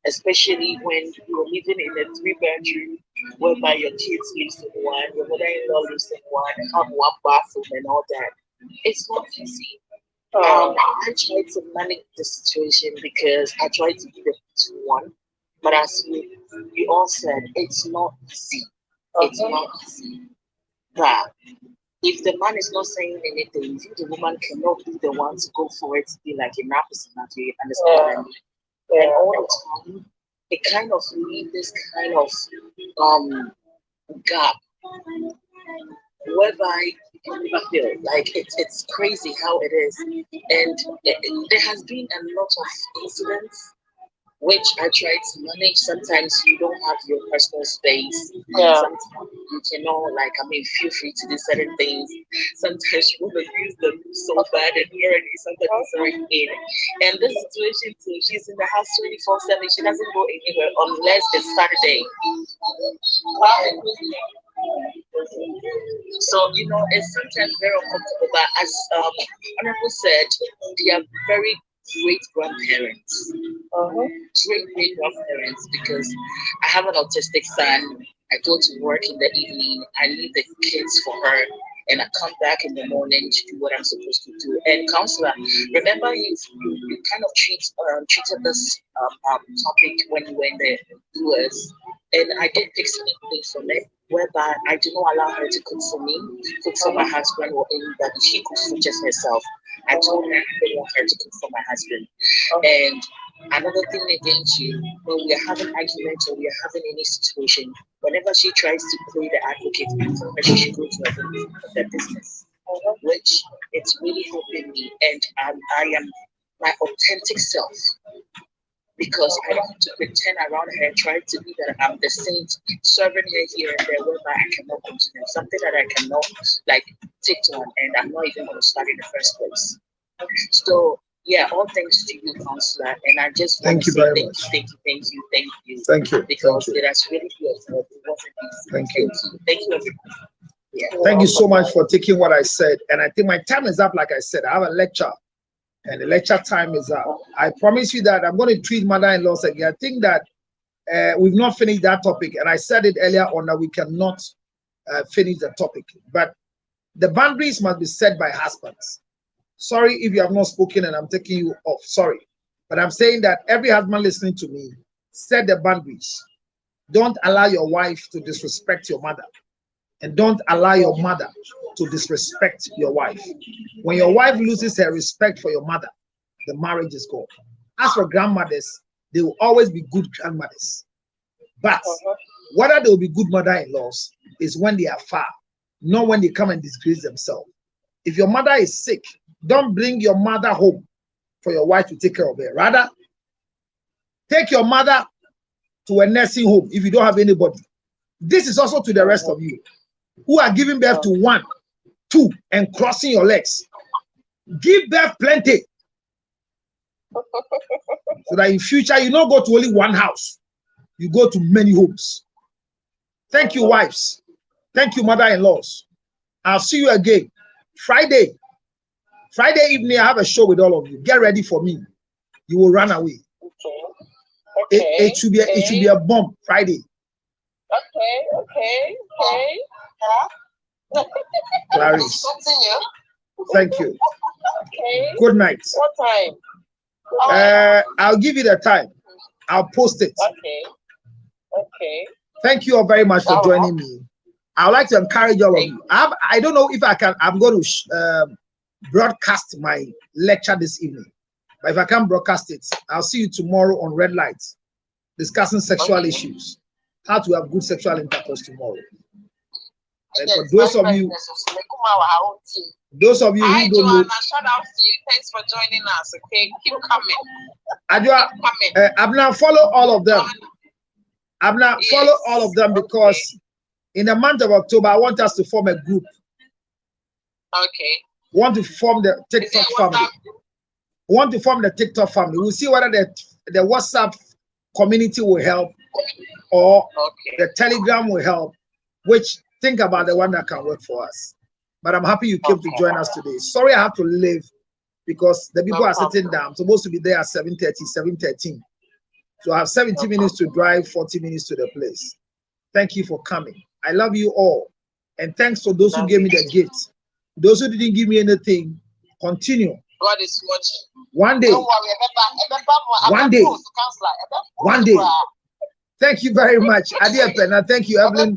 especially when you're living in a 3 bedroom whereby your kids lives in one, your mother-in-law lives in one, and have one bathroom and all that. It's not easy. I try to manage the situation because I try to be the to one. But as you all said, it's not easy. It's not easy. But if the man is not saying anything, if the woman cannot be the one to go for it to be like a person, you understand what I mean? And all the time, it kind of leaves this kind of gap whereby you feel like it's crazy how it is. And there has been a lot of incidents which I try to manage. Sometimes you don't have your personal space. Yeah. Sometimes you cannot, like, feel free to do certain things. Sometimes you want to use them so bad and already somebody's already in. And this situation too, she's in the house 24/7. She doesn't go anywhere unless it's Saturday. So, it's sometimes very uncomfortable. But as Honorable said, they are very great grandparents. Great grandparents, because I have an autistic son. I go to work in the evening. I leave the kids for her, and I come back in the morning to do what I'm supposed to do. And counselor, remember you kind of treated this topic when you were in the US, and I did pick something from it, whereby I do not allow her to cook for me, cook for my husband or anybody. She cooks for just herself. I told her I don't want her to cook for my husband. And another thing against you, when we are having arguments or we are having any situation, whenever she tries to play the advocate, I tell her she should go to her business, which it's really helping me. And I am my authentic self, because I don't have to pretend around her and try to be that I'm the saint serving her here and there, whereby I cannot continue. Something that I cannot take on, and I'm not even going to start in the first place. So yeah, all thanks to you, counselor, and I just want to say thank you, because it has really been it wasn't easy. Thank you, everybody. Yeah. Thank you so much for taking what I said, and I think my time is up. Like I said, I have a lecture. And the lecture time is up. I promise you that I'm going to treat mother-in-laws again. I think that we've not finished that topic. And I said it earlier on that we cannot finish the topic. But the boundaries must be set by husbands. Sorry if you have not spoken and I'm taking you off. Sorry. But I'm saying that every husband listening to me, set the boundaries. Don't allow your wife to disrespect your mother. And don't allow your mother to disrespect your wife. When your wife loses her respect for your mother, the marriage is gone. As for grandmothers, they will always be good grandmothers. But whether they will be good mother-in-laws is when they are far, not when they come and disgrace themselves. If your mother is sick, don't bring your mother home for your wife to take care of her. Rather, take your mother to a nursing home if you don't have anybody. This is also to the rest of you who are giving birth to 1, 2, and crossing your legs. Give birth plenty. So that in future, you don't go to only one house. You go to many homes. Thank you, wives. Thank you, mother-in-laws. I'll see you again. Friday evening, I have a show with all of you. Get ready for me. You will run away. It should be a bomb Friday. Okay. Clarice. Thank you. Okay. Good night. What time? I'll give you the time. I'll post it. Okay. Thank you all very much for joining me. I would like to encourage all of you. I don't know if I can. I'm going to broadcast my lecture this evening. But if I can't broadcast it, I'll see you tomorrow on Red Lights, discussing sexual issues. How to have good sexual intercourse tomorrow. And for those of you who don't know, shout out to you. Thanks for joining us. Okay, keep coming. Abna, follow all of them. Abna, follow all of them, because in the month of October, I want us to form a group. Okay. We want to form the TikTok family. We want to form the TikTok family. We'll see whether the WhatsApp community will help, or the Telegram will help. Which, think about the one that can work for us. But I'm happy you came to join us today. Sorry I have to leave because the people are sitting down. Supposed to be there at 7:30, 7:13. So I have 70 minutes to drive, 40 minutes to the place. Thank you for coming. I love you all. And thanks for those who gave me the gifts. Those who didn't give me anything, continue. God is watching. One day. One day. One day. Thank you very much, Adiapena. Thank you, Evelyn.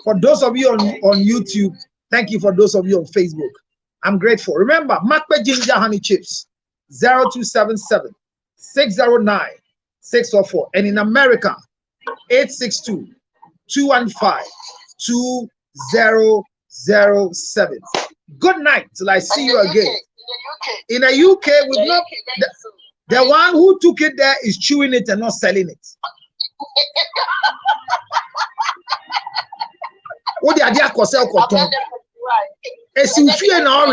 For those of you on YouTube, thank you for those of you on Facebook. I'm grateful. Remember, Makpe Ginger Honey Chips, 0277 609 604. And in America, 862 215 2007. Good night till I see you again. In the UK, we've not the one who took it there is chewing it and not selling it. What the idea for sell cotton? It's in fear now.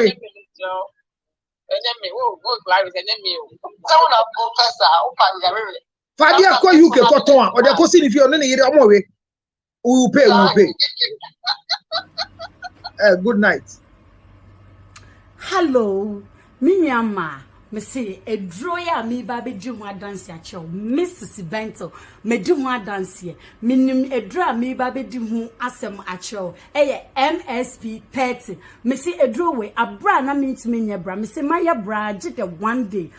Fadia ko UK cotton or the cosin if you're not here, we will pay, we will pay. Good night. Hello, Minyama. Me say a droya me baby do more dance ya chow Mrs. Bento me do more dance ye minim a dra me baby do who asem a chow MSP 30 me say a draw way a bra na mean to me ya bra me say my bra jit one day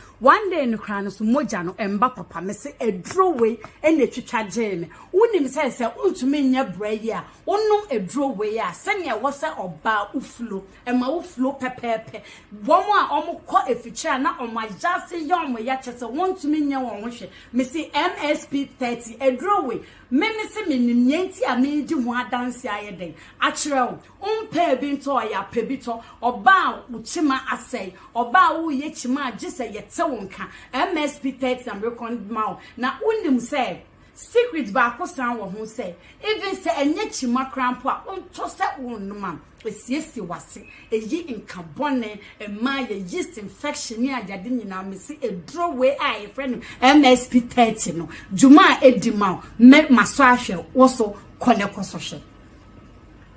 in the crown so moja no emba papa me say a draw way and the chicha jame unim say to me ya bra ya onum a draw way ya senya was a oba uflo e ma uflo pepepe one more omo ko eficha na on my just young way yachese want to me nya won hwe me say MSP 30 a draw way me say me nyanti a me di ho adanse ayeden akere umpe bi nto ya pebito oba uchima asai oba wo ye chima agise yete wonka MSP 30 am record ma na unim say secret ba ko san wo ho say even say enye chima crampo a unto say wonuma esiesi wase eyi nkabone ema ye yeast infection ni ajade nyina me si edro we a friend MSP 30 no juma edima me maso ahwe woso kone kosohwe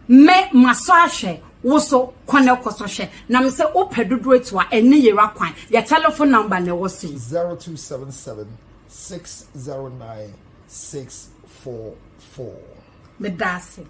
me maso ahwe woso kone kosohwe na me se opedodo etua ene yera kwan ya telephone number na woso 0277 609 644 me dase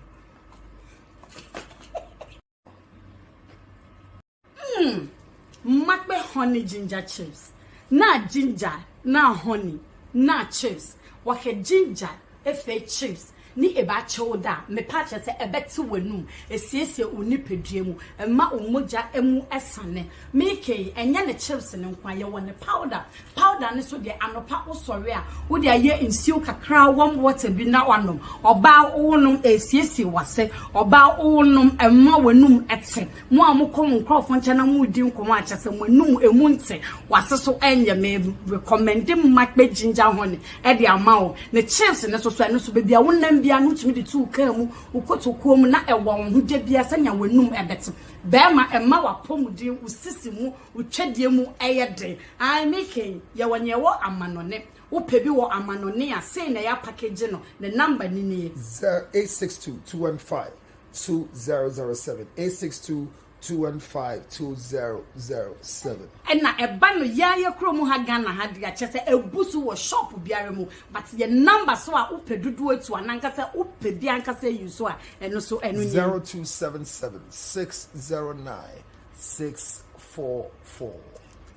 Makbe honey ginger chips. Na ginger, na honey, na chips. Wake ginger, efe chips. Ni eba choda, me pacha se ebetu wenum. Esiese unipedriemu. Ema umoja emu esane. Mike, enya ne chips ne nkwa ye wone powder. Powder ne so de anopa usore a. Wo de aye nsuo kakra warm water bi na wanom. Oba wonum esiese wase. Oba wonum ema wenum ete. Mo amokom nkrofo nche na mu di nkomo a chese wenum emu nte. Wase so enye me recommend makbe ginger honey. E de amawo. Ne chips ne so no so bebia wonam bia no tumi de tu kan mu ukotokuo mu na ewo ho de bia sanya wenum ebete bema ema wapomudin usisi mu utwedie mu eyede I making ye wonye wo amanone wo pebi wo amanone a sei na ya package no the number ni ni 862 215 2007 862 215-2007. And na eba no ya kromu ha Ghana ha dia chese ebusu wo shop biare mu but the number so a upedudu etu ananka se upedi anka se yuso a eno so eno 0277 609 644.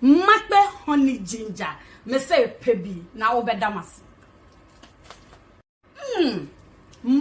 Makbe honey ginger me say pebi na obedamasi